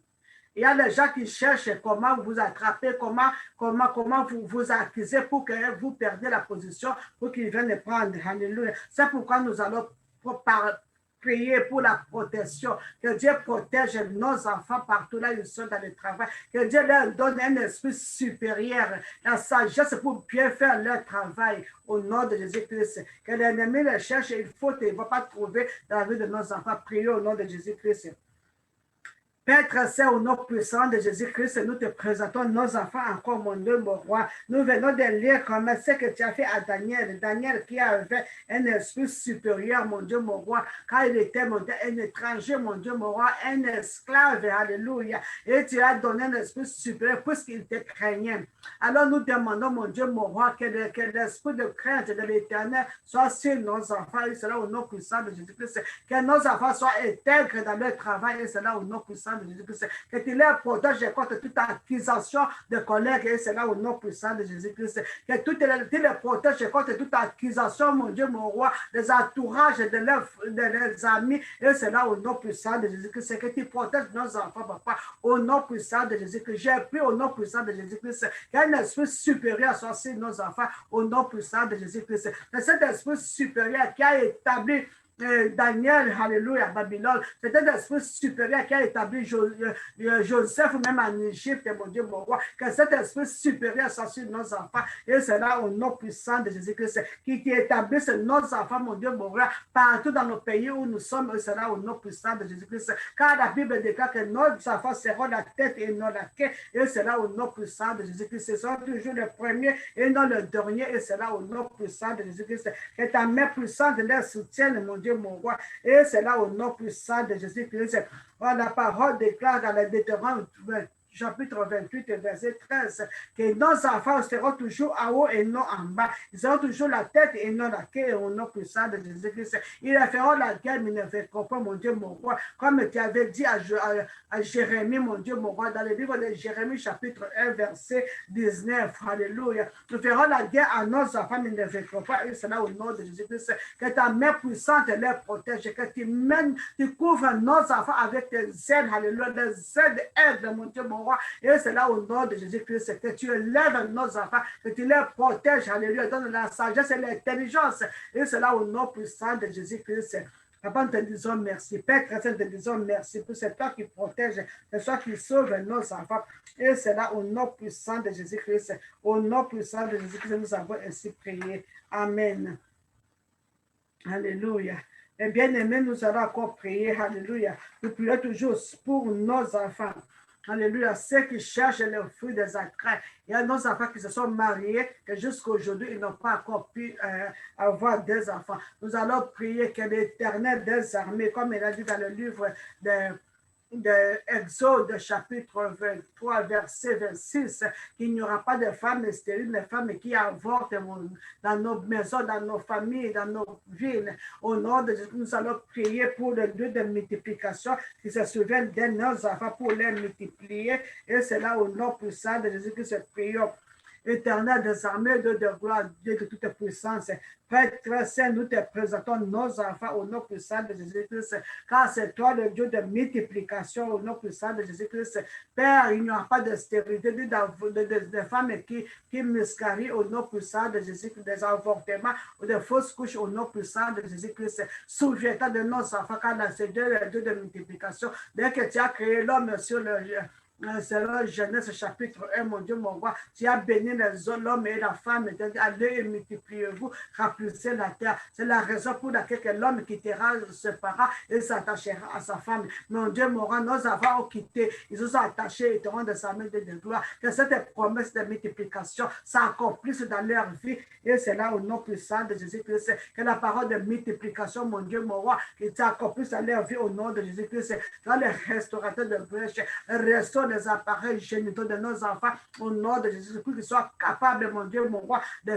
Il y a des gens qui cherchent comment vous attraper, comment vous accuser pour que vous perdiez la position, pour qu'ils viennent prendre. Alléluia. C'est pourquoi nous allons prier pour la protection. Que Dieu protège nos enfants partout là où ils sont dans le travail. Que Dieu leur donne un esprit supérieur, la sagesse pour bien faire leur travail au nom de Jésus-Christ. Que l'ennemi les cherche, il ne va pas trouver dans la vie de nos enfants. Priez au nom de Jésus-Christ. Père très saint, au nom puissant de Jésus-Christ, nous te présentons nos enfants encore, mon Dieu, mon roi. Nous venons de lire comme ce que tu as fait à Daniel. Daniel qui avait un esprit supérieur, mon Dieu, mon roi, quand il était mon Dieu, un étranger, mon Dieu, mon roi, un esclave, alléluia. Et tu as donné un esprit supérieur puisqu'il te craignait. Alors nous demandons, mon Dieu, mon roi, que l'esprit de crainte de l'éternel soit sur nos enfants, et cela au nom puissant de Jésus-Christ. Que nos enfants soient intègres dans leur travail, et cela au nom puissant de Jésus-Christ. Que tu les protèges contre toute accusation de collègues, et cela au nom puissant de Jésus-Christ. Que tu les protèges contre toute accusation, mon Dieu, mon roi, des entourages de leurs amis, et cela au nom puissant de Jésus-Christ. Que tu protèges nos enfants, papa, au nom puissant de Jésus-Christ. J'ai pris au nom puissant de Jésus-Christ qu'un esprit supérieur soit sur nos enfants, au nom puissant de Jésus-Christ. C'est cet esprit supérieur qui a établi Daniel, alléluia, Babylone, c'est un esprit supérieur qui a établi Joseph, même en Égypte, mon Dieu, mon roi, que cet esprit supérieur soit sur nos enfants, et c'est là au nom puissant de Jésus-Christ, qui établisse nos enfants, mon Dieu, mon roi, partout dans nos pays où nous sommes, et c'est là au nom puissant de Jésus-Christ, car la Bible déclare que nos enfants seront la tête et non la queue, et c'est là au nom puissant de Jésus-Christ, ce sont toujours les premiers et non le dernier, et c'est là au nom puissant de Jésus-Christ, que ta main puissante les soutienne, mon Dieu, mon roi. Et c'est là au nom puissant de Jésus-Christ. La parole déclare dans les Deutéronome chapitre 28, verset 13, que nos enfants seront toujours en haut et non en bas. Ils seront toujours la tête et non la queue au nom puissant de Jésus-Christ. Ils feront la guerre, mais ne vaincront pas, mon Dieu, mon roi. Comme tu avais dit à Jérémie, mon Dieu, mon roi, dans le livre de Jérémie, chapitre 1, verset 19. Alléluia. Nous ferons la guerre à nos enfants, mais ne vaincront pas. Et c'est là au nom de Jésus-Christ. Que ta main puissante les protège. Que tu couvres nos enfants avec tes ailes. Alléluia. Des ailes, mon Dieu, mon roi. Et c'est là au nom de Jésus-Christ que tu élèves nos enfants, que tu les protèges, alléluia, donne la sagesse et l'intelligence. Et c'est là au nom puissant de Jésus-Christ. Papa, nous te disons merci. Père chrétien, nous te disons merci pour c'est toi qui protège, c'est toi qui sauve nos enfants. Et c'est là au nom puissant de Jésus-Christ. Au nom puissant de Jésus-Christ, nous avons ainsi prié. Amen. Alléluia. Et bien aimé, nous allons encore prier. Alléluia. Nous prions toujours pour nos enfants. Alléluia, ceux qui cherchent le fruit des entrailles. Il y a nos enfants qui se sont mariés, que jusqu'à aujourd'hui, ils n'ont pas encore pu avoir des enfants. Nous allons prier que l'Éternel des armées, comme il a dit dans le livre de Exode chapitre 23 verset 26, qu'il n'y aura pas de femmes stériles, de femmes qui avortent dans nos maisons, dans nos familles, dans nos villes. Au nom de Jésus, nous allons prier pour le Dieu de multiplication qui se souvienne de nos enfants pour les multiplier. Et c'est là au nom puissant de Jésus que se prions. Éternel des armées, Dieu de gloire, Dieu de toute puissance. Père très saint, nous te présentons nos enfants au nom puissant de Jésus-Christ, car c'est toi le Dieu de multiplication au nom puissant de Jésus-Christ. Père, il n'y aura pas de stérilité, de femmes qui miscarient au nom puissant de Jésus-Christ, des avortements ou des fausses couches au nom puissant de Jésus-Christ. Souviens-toi de nos enfants, car c'est Dieu le Dieu de multiplication. Dès que tu as créé l'homme sur le selon Genèse chapitre 1, mon Dieu, mon roi, tu as béni l'homme et la femme, allez et multipliez-vous, remplissez la terre. C'est la raison pour laquelle l'homme quittera ce parent et s'attachera à sa femme. Mon Dieu, mon roi, nos enfants ont quitté, ils se sont attachés et teront de sa main de gloire. Que cette promesse de multiplication s'accomplisse dans leur vie. Et c'est là au nom puissant de Jésus-Christ que la parole de multiplication, mon Dieu, mon roi, qui s'accomplisse dans leur vie au nom de Jésus-Christ. Dans les restaurateurs de brèche, restaure les appareils génitaux de nos enfants, au nom de Jésus-Christ, qu'ils soient capables, mon Dieu, mon roi, de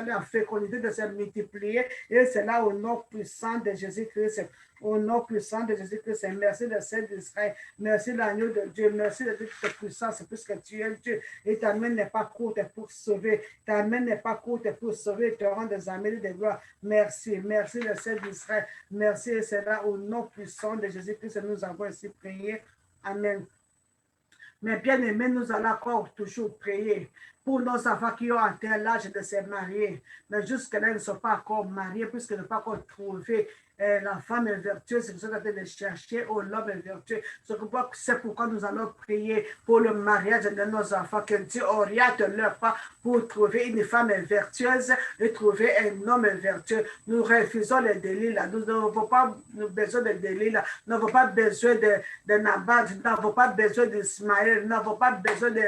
la fécondité, de se multiplier. Et c'est là au nom puissant de Jésus-Christ. Au nom puissant de Jésus-Christ, merci de celle d'Israël, merci de l'agneau de Dieu, merci de toute ta puissance, puisque tu es Dieu, et ta main n'est pas courte pour sauver, ta main n'est pas courte pour sauver, te rendre des amis de gloire. Merci, merci de celle d'Israël, merci, et c'est là au nom puissant de Jésus-Christ, nous avons ainsi prié. Amen. Mais bien aimés, nous allons encore toujours prier pour nos enfants qui ont atteint l'âge de se marier, mais jusque-là, ils ne sont pas encore mariés, puisqu'ils n'ont pas encore trouvé la femme est vertueuse, ils sont en train de chercher l'homme est vertueux. C'est pourquoi nous allons prier pour le mariage de nos enfants, que Dieu oriente leur pas pour trouver une femme vertueuse et trouver un homme vertueux. Nous refusons les délits là. Nous n'avons pas besoin de délits là. Nous n'avons pas besoin de Nabal, nous n'avons pas besoin d'Ismaël, nous n'avons pas besoin de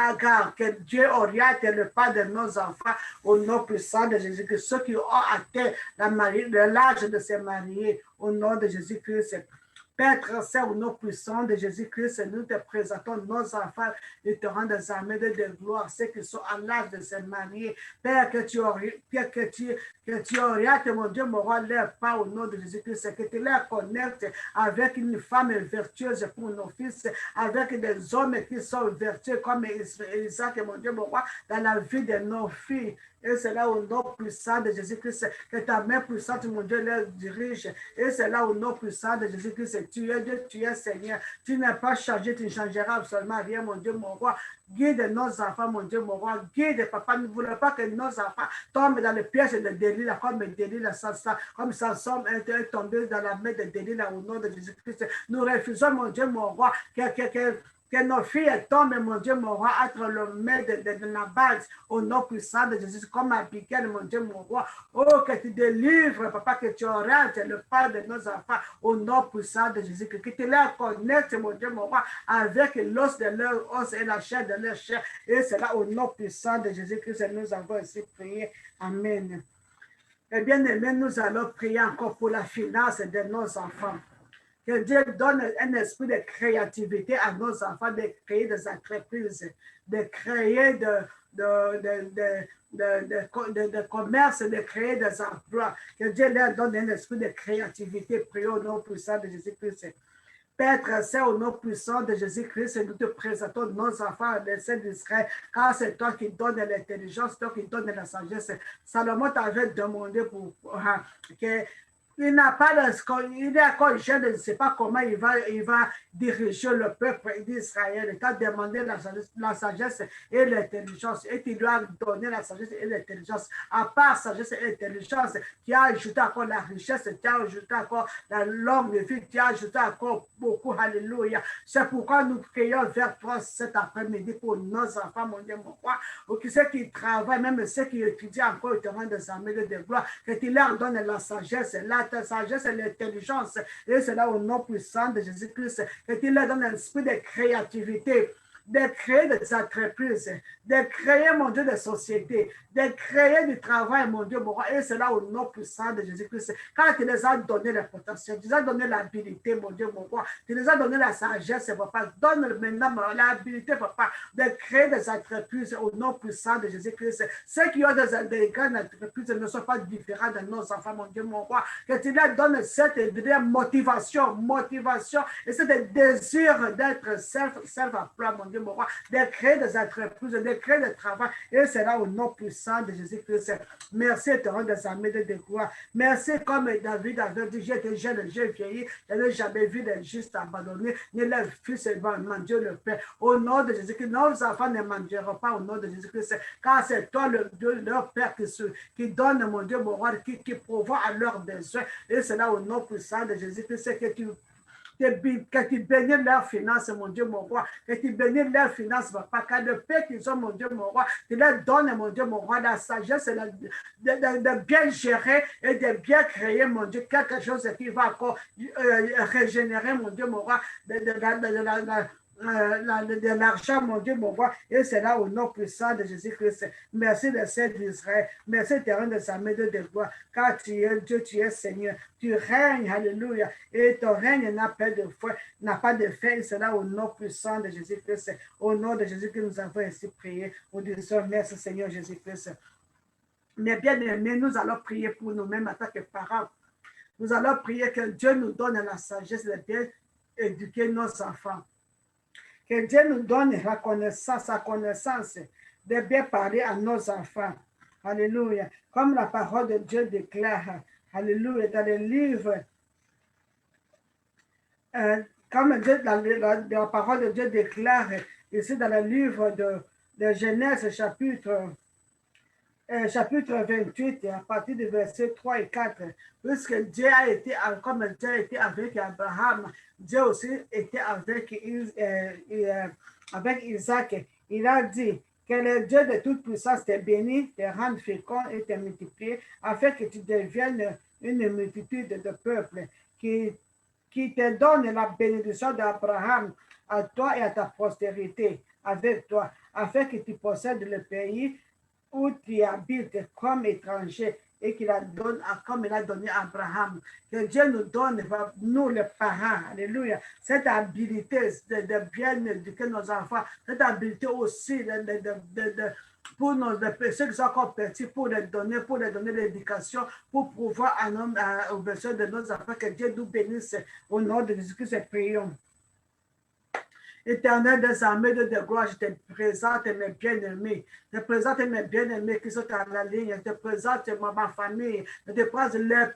Agar. Que Dieu oriente le pas de nos enfants au nom puissant de Jésus. Que ceux qui ont atteint l'âge de se marier au nom de Jésus-Christ. Père très saint, au nom puissant de Jésus-Christ, nous te présentons nos enfants et te rendons des armées de gloire, ceux qui sont à l'âge de se marier. Père, que tu orientes, mon Dieu, mon roi, leur pas au nom de Jésus-Christ, que tu les connectes avec une femme vertueuse pour nos fils, avec des hommes qui sont vertueux comme Isaac, mon Dieu, mon roi, dans la vie de nos filles. Et c'est là au nom puissant de Jésus-Christ que ta main puissante, mon Dieu, les dirige. Et c'est là au nom puissant de Jésus-Christ. Tu es Dieu, tu es Seigneur. Tu n'es pas changé, tu ne changeras absolument rien, mon Dieu, mon roi. Guide nos enfants, mon Dieu, mon roi. Guide, papa. Nous ne voulons pas que nos enfants tombent dans le piège de Delilah, comme Delilah, comme Samson est tombé dans la main de Delilah au nom de Jésus-Christ. Nous refusons, mon Dieu, mon roi, que nos filles tombent, mon Dieu, mon roi, entre le main de Nabal, au nom puissant de Jésus, comme Abigail, mon Dieu, mon roi. Oh, que tu délivres, papa, que tu orientes le pas de nos enfants, au nom puissant de Jésus, que tu les connectes, mon Dieu, mon roi, avec l'os de leur os et la chair de leur chair. Et c'est là, au nom puissant de Jésus-Christ, nous avons ainsi prié. Amen. Eh bien, amen, nous allons prier encore pour la finance de nos enfants. Que Dieu donne un esprit de créativité à nos enfants, de créer des entreprises, de créer de commerce, de créer des emplois. Que Dieu leur donne un esprit de créativité. Prions au nom puissant de Jésus-Christ. Père très saint, au nom puissant de Jésus-Christ, nous te présentons nos enfants, les saints d'Israël, car c'est toi qui donnes l'intelligence, toi qui donnes la sagesse. Salomon t'avait demandé que il n'a pas il est encore jeune, je ne sais pas comment il va diriger le peuple d'Israël. Il t'a demandé la sagesse et l'intelligence, et tu lui as donné la sagesse et l'intelligence. À part sagesse et intelligence, tu as ajouté encore la richesse, tu as ajouté encore la longue vie, tu as ajouté encore beaucoup. Alléluia. C'est pourquoi nous prions vers toi cet après-midi pour nos enfants, mon Dieu, mon roi, ou ceux qui travaillent, même ceux qui étudient encore, te rendent des armées de gloire, que tu leur donnes la sagesse, la sagesse et l'intelligence. Et c'est là au nom puissant de Jésus-Christ que tu leur donnes un esprit de créativité, de créer des entreprises, de créer, mon Dieu, des sociétés, de créer du travail, mon Dieu, mon roi. Et c'est là au nom puissant de Jésus-Christ. Quand tu les as donné le potentiel, tu les as donné l'habilité, mon Dieu, mon roi. Tu les as donné la sagesse, papa. Donne maintenant l'habilité, papa, de créer des entreprises au nom puissant de Jésus-Christ. Ceux qui ont des grandes entreprises ne sont pas différents de nos enfants, mon Dieu, mon roi. Que tu leur donnes cette motivation, et cette désir d'être self-emploi, mon Dieu, mon roi, de créer des entreprises, de créer des travail. Et c'est là au nom puissant de Jésus-Christ. Merci, te rendre des armées de gloire. Merci, comme David avait dit, j'étais jeune, j'ai vieilli, je n'ai jamais vu les justes abandonnés, ni les fils mendier le Père. Au nom de Jésus-Christ, nos enfants ne mendieront pas au nom de Jésus-Christ, car c'est toi, le Dieu, leur Père, qui donne, mon Dieu, mon roi, qui pourvoit à leurs besoins. Et c'est là au nom puissant de Jésus-Christ que tu bénis leurs finances, mon Dieu, mon roi, que tu bénis leurs finances, papa, car le paix qu'ils ont, mon Dieu, mon roi, tu leur donnes, mon Dieu, mon roi, la sagesse de bien gérer et de bien créer, mon Dieu, quelque chose qui va encore régénérer, mon Dieu, mon roi, de l'argent, mon Dieu, mon roi, et c'est là au nom puissant de Jésus-Christ. Merci le Seigneur d'Israël. Merci terrain de sa main de gloire, car tu es Dieu, tu es Seigneur. Tu règnes, alléluia, et ton règne n'a pas de foi, n'a pas de fin, et c'est là au nom puissant de Jésus-Christ. Au nom de Jésus que nous avons ainsi prié. Nous disons merci Seigneur Jésus-Christ. Mais bien aimés, nous allons prier pour nous-mêmes en tant que parents. Nous allons prier que Dieu nous donne la sagesse de bien éduquer nos enfants. Que Dieu nous donne la connaissance de bien parler à nos enfants. Alléluia. Comme la parole de Dieu déclare, alléluia, dans le livre, comme la parole de Dieu déclare ici dans le livre de Genèse, chapitre 28, à partir du verset 3 et 4, puisque Dieu a été, comme Dieu a été avec Abraham, Dieu aussi était avec Isaac. Il a dit que le Dieu de toute puissance te bénit, te rende fécond et te multiplie, afin que tu deviennes une multitude de peuples, qui te donne la bénédiction d'Abraham à toi et à ta postérité avec toi, afin que tu possèdes le pays où tu habites comme étranger et comme il a donné à Abraham. Que Dieu nous donne, nous les parents, alléluia, cette habilité de bien éduquer nos enfants, cette habilité aussi pour ceux qui sont encore petits, pour les donner l'éducation, pour pouvoir aux besoins de nos enfants. Que Dieu nous bénisse au nom de Jésus-Christ, prions. Éternel des armées de gloire, je te présente mes bien-aimés. Je te présente mes bien-aimés qui sont à la ligne. Je te présente ma famille. Je te présente les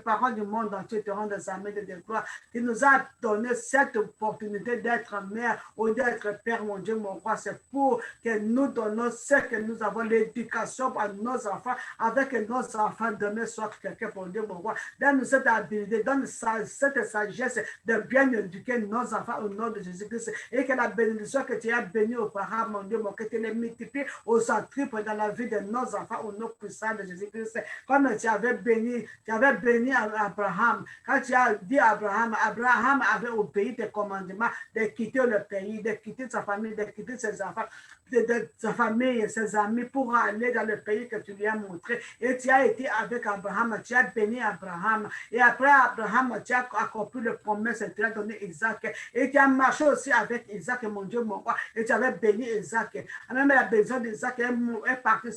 parents du monde entier, éternel des armées de gloire, qui nous a donné cette opportunité d'être mère ou d'être père, mon Dieu, mon roi. C'est pour que nous donnons ce que nous avons, l'éducation à nos enfants, avec que nos enfants demain soient quelqu'un, pour Dieu, mon roi. Donne-nous cette habilité, donne cette sagesse de bien éduquer nos enfants au nom de Jésus-Christ. Et que la bénédiction que tu as bénie aux parents, mon Dieu, que tu les multiplies aux centriples dans la vie de nos enfants au nom puissant de Jésus-Christ. Comme tu avais béni Abraham. Quand tu as dit à Abraham avait obéi tes commandements de quitter le pays, de quitter sa famille, de quitter ses enfants, de sa famille et ses amis pour aller dans le pays que tu lui as montré. Et tu as été avec Abraham, tu as béni Abraham. Et après Abraham, tu as accompli le promesse, tu as donné Isaac. Et tu as marché aussi avec Isaac, mon Dieu, mon roi. Et tu avais béni Isaac. Même la bénédiction d'Isaac est partie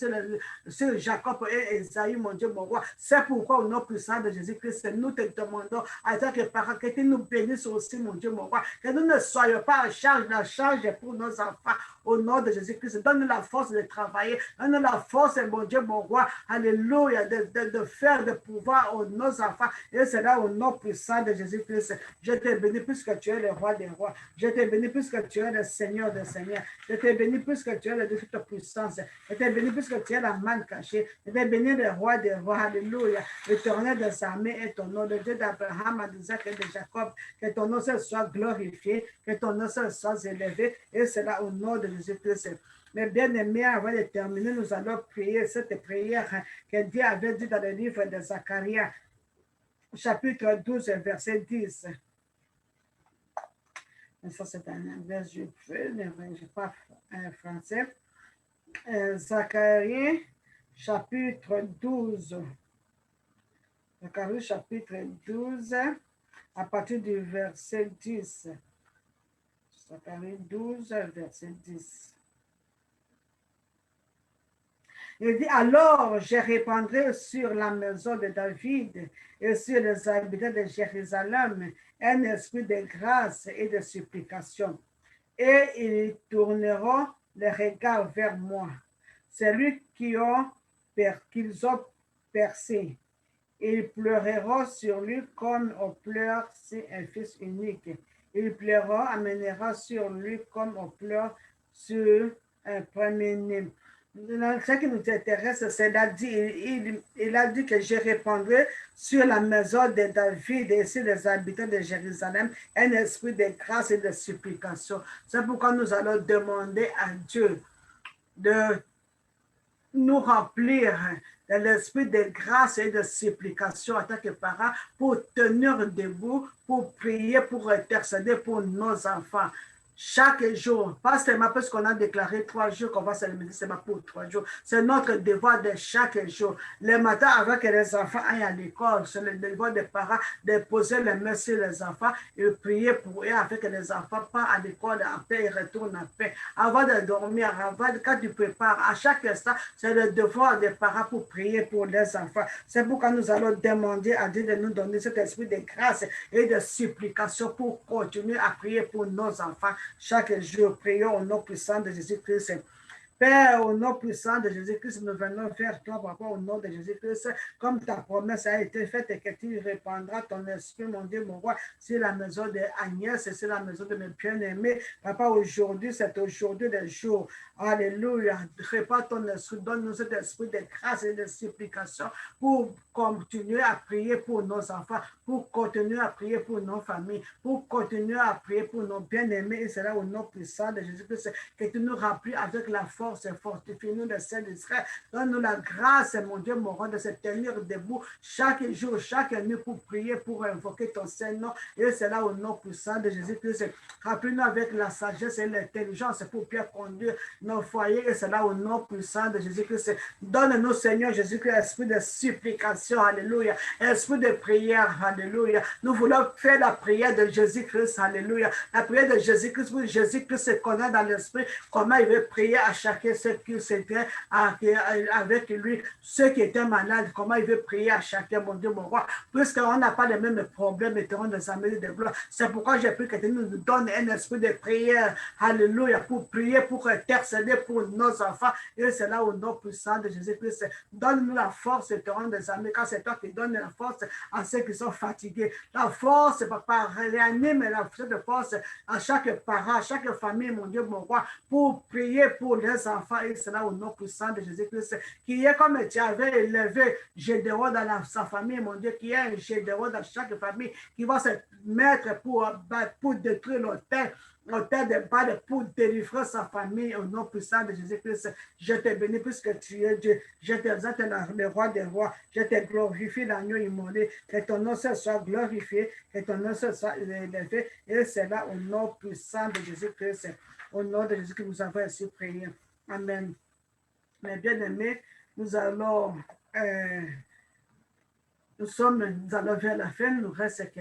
sur Jacob et Esaïe, mon Dieu, mon roi. C'est pourquoi, au nom puissant de Jésus-Christ, nous te demandons, à tant que parents, que tu nous bénisses aussi, mon Dieu, mon roi. Que nous ne soyons pas en charge, la charge pour nos enfants. Au nom de Jésus-Christ, donne-nous la force de travailler, donne-nous la force, mon Dieu, mon roi, alléluia, de faire, de pouvoir aux nos enfants. Et c'est là au nom puissant de Jésus-Christ. Je te bénis puisque tu es le roi des rois. Je te bénis puisque tu es le Seigneur des seigneurs. Je te bénis puisque tu es le Dieu de toute puissance. Je te bénis puisque tu es la manne cachée. Je te bénis le roi des rois, alléluia. L'éternel des armées est ton nom, le Dieu d'Abraham, d'Isaac et de Jacob. Que ton nom soit glorifié, que ton nom soit élevé. Et c'est là au nom de Jésus-Christ. Mais bien aimés, avant de terminer, nous allons prier cette prière que Dieu avait dit dans le livre de Zacharie, chapitre 12, verset 10. Ça, c'est un verset, je n'ai pas un français. Zacharie, chapitre 12. Zacharie, chapitre 12, à partir du verset 10. Zacharie 12, verset 10. Il dit, alors je répandrai sur la maison de David et sur les habitants de Jérusalem un esprit de grâce et de supplication. Et ils tourneront les regards vers moi. Celui qu'ils ont percé. Ils pleureront sur lui comme on pleure sur un fils unique. Ils pleureront, amènera sur lui comme on pleure sur un premier-né. Ce qui nous intéresse, c'est il a dit que je répandrai sur la maison de David et sur les habitants de Jérusalem un esprit de grâce et de supplication. C'est pourquoi nous allons demander à Dieu de nous remplir de l'esprit de grâce et de supplication en tant que parents pour tenir debout, pour prier, pour intercéder pour nos enfants. chaque jour, pas seulement parce qu'on a déclaré 3 jours qu'on va se limiter seulement pour 3 jours. C'est notre devoir de chaque jour. Le matin, avant que les enfants aillent à l'école, c'est le devoir des parents de poser les mains sur les enfants et prier pour eux afin que les enfants partent à l'école en paix et retournent en paix. Avant de dormir, quand tu prépares, à chaque instant, c'est le devoir des parents pour prier pour les enfants. C'est pourquoi nous allons demander à Dieu de nous donner cet esprit de grâce et de supplication pour continuer à prier pour nos enfants. Chaque jour, prions au nom puissant de Jésus-Christ. Père, au nom puissant de Jésus-Christ, nous venons faire toi, papa, au nom de Jésus-Christ, comme ta promesse a été faite et que tu répandras ton esprit, mon Dieu, mon roi, sur la maison de Agnès et sur la maison de mes bien-aimés. Papa, aujourd'hui, c'est aujourd'hui le jour. Alléluia. Répands ton esprit, donne-nous cet esprit de grâce et de supplication pour continuer à prier pour nos enfants, pour continuer à prier pour nos familles, pour continuer à prier pour nos bien-aimés. Et c'est là au nom puissant de Jésus-Christ que tu nous remplis avec la force et fortifie-nous de celle d'Israël. Donne-nous la grâce, mon Dieu, mon roi, de se tenir debout chaque jour, chaque nuit pour prier, pour invoquer ton Saint-Nom. Et c'est là au nom puissant de Jésus-Christ. Remplis-nous avec la sagesse et l'intelligence pour bien conduire nos foyers. Et c'est là au nom puissant de Jésus-Christ. Donne-nous, Seigneur Jésus-Christ, esprit de supplication. Alléluia. Esprit de prière. Alléluia. Nous voulons faire la prière de Jésus-Christ. Alléluia. La prière de Jésus-Christ. Pour Jésus-Christ se connaît dans l'esprit comment il veut prier à chacun ceux qui s'étaient avec lui, ceux qui étaient malades, comment il veut prier à chacun, mon Dieu, mon roi, puisqu'on n'a pas les mêmes problèmes et terrains des amis de gloire. C'est pourquoi j'ai pris que tu nous donnes un esprit de prière, alléluia, pour prier, pour intercéder pour nos enfants. Et c'est là au nom puissant de Jésus-Christ. Donne-nous la force et terrain des amis, car c'est toi qui donnes la force à ceux qui sont fatigués. La force, papa, réanime la force à chaque parent, à chaque famille, mon Dieu, mon roi, pour prier pour les enfants. Et c'est là au nom puissant de Jésus-Christ, qui est comme tu avais élevé Gédéon dans sa famille, mon Dieu, qui est un Gédéon dans chaque famille, qui va se mettre pour détruire l'autel de Baal, pour délivrer sa famille au nom puissant de Jésus-Christ. Je te bénis puisque tu es Dieu. Je t'exalte le roi des rois. Je te glorifie l'agneau immolé. Que ton nom soit glorifié, que ton nom soit élevé. Et c'est là au nom puissant de Jésus-Christ. Au nom de Jésus que nous avons ainsi prié. Amen. Mes bien-aimés, nous allons vers la fin. Nous reste que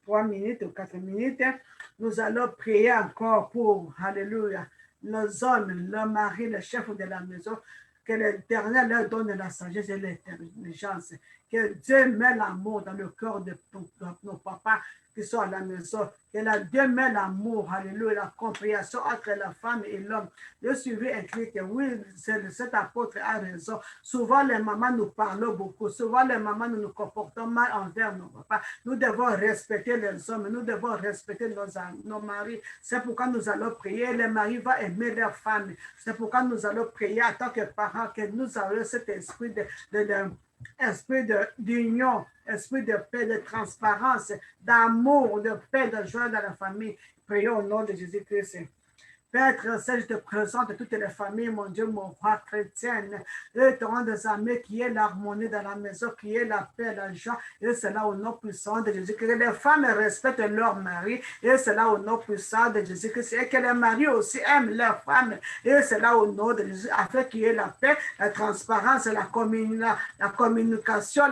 3 minutes ou 4 minutes. Nous allons prier encore pour, alléluia, nos hommes, leur mari, le chef de la maison, que l'Éternel leur donne la sagesse et l'intelligence, que Dieu met l'amour dans le cœur de nos papas qui sont à la maison, que Dieu met l'amour, alléluia, la compréhension entre la femme et l'homme. Le suivi écrit que oui, cet apôtre a raison. Souvent, les mamans nous parlent beaucoup. Souvent, les mamans nous comportons mal envers nos papas. Nous devons respecter les hommes. Nous devons respecter nos maris. C'est pourquoi nous allons prier. Les maris vont aimer leurs femmes. C'est pourquoi nous allons prier en tant que parents que nous avons cet esprit esprit d'union, esprit de paix, de transparence, d'amour, de paix, de joie dans la famille. Prions au nom de Jésus-Christ. Père très saint, je te présente toutes les familles, mon Dieu, mon roi chrétienne, et te rends des amis qui est l'harmonie dans la maison, qui est la paix, la joie, et c'est là au nom puissant de Jésus. Que les femmes respectent leur mari, et c'est là au nom puissant de Jésus-Christ, et que les maris aussi aiment leurs femmes, et c'est là au nom de Jésus, afin qu'il y ait la paix, la transparence, la communication,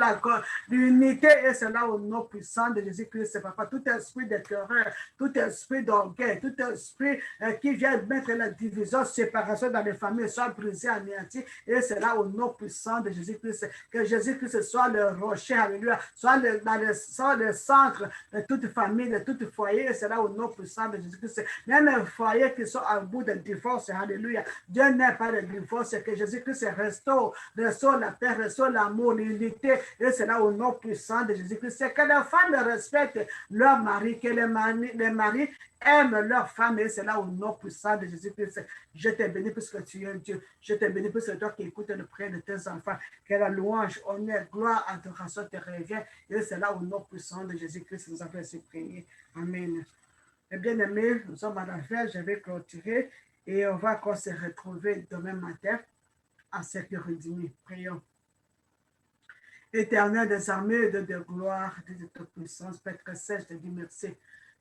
l'unité, et c'est là au nom puissant de Jésus-Christ, papa. Tout esprit de terreur, tout esprit d'orgueil, tout esprit qui vient mettre la division, séparation dans les familles, soit brisé, anéanti. Et c'est là au nom puissant de Jésus-Christ. Que Jésus-Christ soit le rocher, alléluia, soit le centre de toute famille, de tout foyer. Et c'est là au nom puissant de Jésus-Christ. Même un foyer qui sont à bout de divorce, alléluia. Dieu n'est pas de divorce. Que Jésus-Christ restaure la paix, restaure l'amour, l'unité. Et c'est là au nom puissant de Jésus-Christ. C'est que les femmes respectent leur mari, que les maris aiment leur femme, et c'est là au nom puissant de Jésus-Christ. Je te bénis puisque tu es Dieu. Je te bénis puisque c'est toi qui écoutes le prière de tes enfants. Que la louange, honneur, gloire, adoration te revient. Et c'est là au nom puissant de Jésus-Christ que nous avons ainsi prié. Amen. Et bien aimés, nous sommes à la fin. Je vais clôturer et on va encore se retrouver demain matin à 7h30. Prions. Éternel des armées, de gloire, de toute puissance, Père très saint, je te dis merci.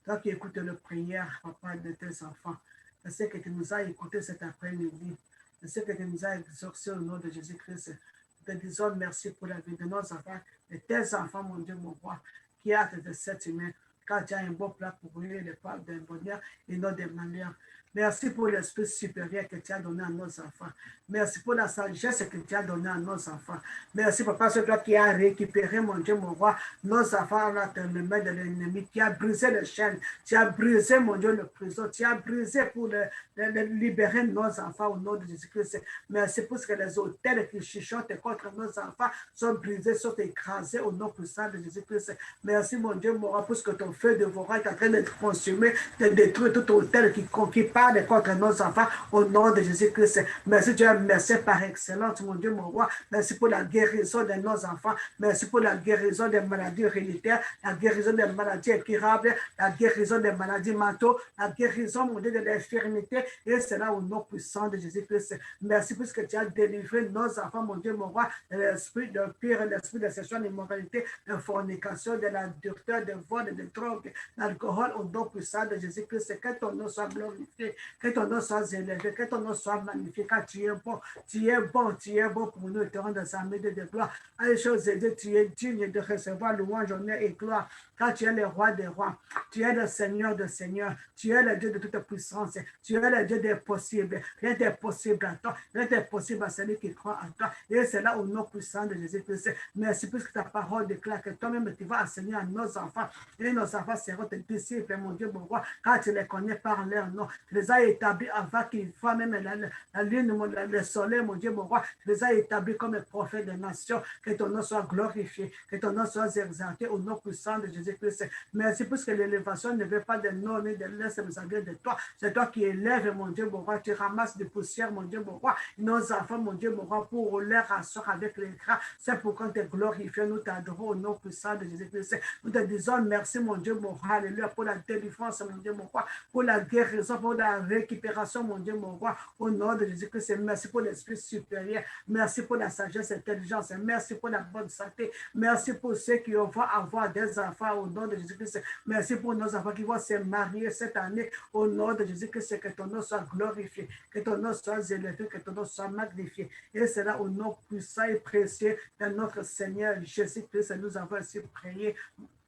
Toi qui écoutes le prière, papa, de tes enfants. Je sais que tu nous as écoutés cet après-midi. Je sais que tu nous as exaucés au nom de Jésus-Christ. Nous te disons merci pour la vie de nos enfants, de tes enfants, mon Dieu, mon roi, qui hâte de cette humain. Quand tu as un bon plat pour eux, les pas d'un bonheur et non des manières. Merci pour l'esprit supérieur que tu as donné à nos enfants. Merci pour la sagesse que tu as donnée à nos enfants. Merci, papa, c'est toi qui as récupéré, mon Dieu, mon roi, nos enfants dans le main de l'ennemi, qui a brisé les chaînes, tu as brisé, mon Dieu, le prison, tu as brisé pour libérer nos enfants au nom de Jésus-Christ. Merci pour ce que les hôtels qui chuchotent contre nos enfants sont brisés, sont écrasés au nom puissant de Jésus-Christ. Merci, mon Dieu, mon roi, pour ce que ton feu de dévorant est en train d'être consumé, de détruire tout hôtel qui parle contre nos enfants au nom de Jésus-Christ. Merci, Dieu, merci par excellence, mon Dieu, mon roi. Merci pour la guérison de nos enfants. Merci pour la guérison des maladies héréditaires, la guérison des maladies incurables, la guérison des maladies mentaux, la guérison, mon Dieu, de l'infirmité. Et c'est là au nom puissant de Jésus-Christ. Merci pour ce que tu as délivré nos enfants, mon Dieu, mon roi, de l'esprit de pire, l'esprit de sexuelle immoralité, de fornication, de la dureté, de vol, de drogue, d'alcool, au nom puissant de Jésus-Christ. Que ton nom soit glorifié, que ton nom soit élevé, que ton nom soit magnifié, car tu es bon, tu es bon, tu es bon pour nous, éternel des armées de gloire. À les choses aidées, tu es digne de recevoir louange, honneur et gloire, car tu es le roi des rois, tu es le Seigneur des seigneurs, tu es le Dieu de toute puissance, tu es le Dieu des possibles, rien n'est possible à toi, rien n'est possible à celui qui croit en toi, et c'est là au nom puissant de Jésus-Christ. Merci puisque ta parole déclare que toi-même tu vas enseigner à nos enfants, et nos enfants seront tes disciples, mon Dieu, mon roi, car tu les connais par leur nom, tu les as établis avant qu'ils voient même la lune, le soleil, mon Dieu, mon roi, tu les as établis comme prophètes des nations, que ton nom soit glorifié, que ton nom soit exalté au nom puissant de Jésus-Christ. Merci puisque l'élévation ne veut pas de nom ni de l'est, mais ça vient de toi. C'est toi qui élèves, mon Dieu, mon roi, tu ramasses des poussières, mon Dieu, mon roi, nos enfants, mon Dieu, mon roi, pour leur asseoir avec les gras. C'est pourquoi tu es glorifié, nous t'adorons au nom puissant de Jésus-Christ. Nous te disons merci, mon Dieu, mon roi, alléluia, pour la délivrance, mon Dieu, mon roi, pour la guérison, pour la récupération, mon Dieu, mon roi, au nom de Jésus-Christ. Merci pour l'esprit supérieur. Merci pour la sagesse, l'intelligence. Merci pour la bonne santé. Merci pour ceux qui vont avoir des enfants au nom de Jésus-Christ. Merci pour nos enfants qui vont se marier cette année au nom de Jésus-Christ. Que ton nom soit glorifié, que ton nom soit élevé, que ton nom soit magnifié. Et c'est là au nom puissant et précieux de notre Seigneur Jésus-Christ. Nous avons ainsi prié.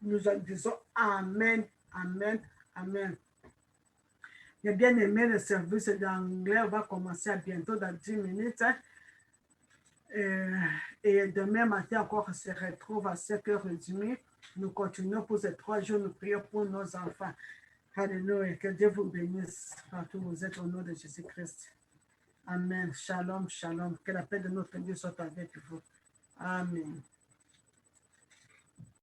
Nous en disons Amen, Amen, Amen. J'ai bien aimé le service d'anglais. On va commencer à bientôt dans 10 minutes. Et demain matin encore, on se retrouve à 7h30. Nous continuons pour ces 3 jours. Nous prions pour nos enfants. Alléluia. Que Dieu vous bénisse partout où vous êtes au nom de Jésus-Christ. Amen. Shalom, shalom. Que la paix de notre Dieu soit avec vous. Amen.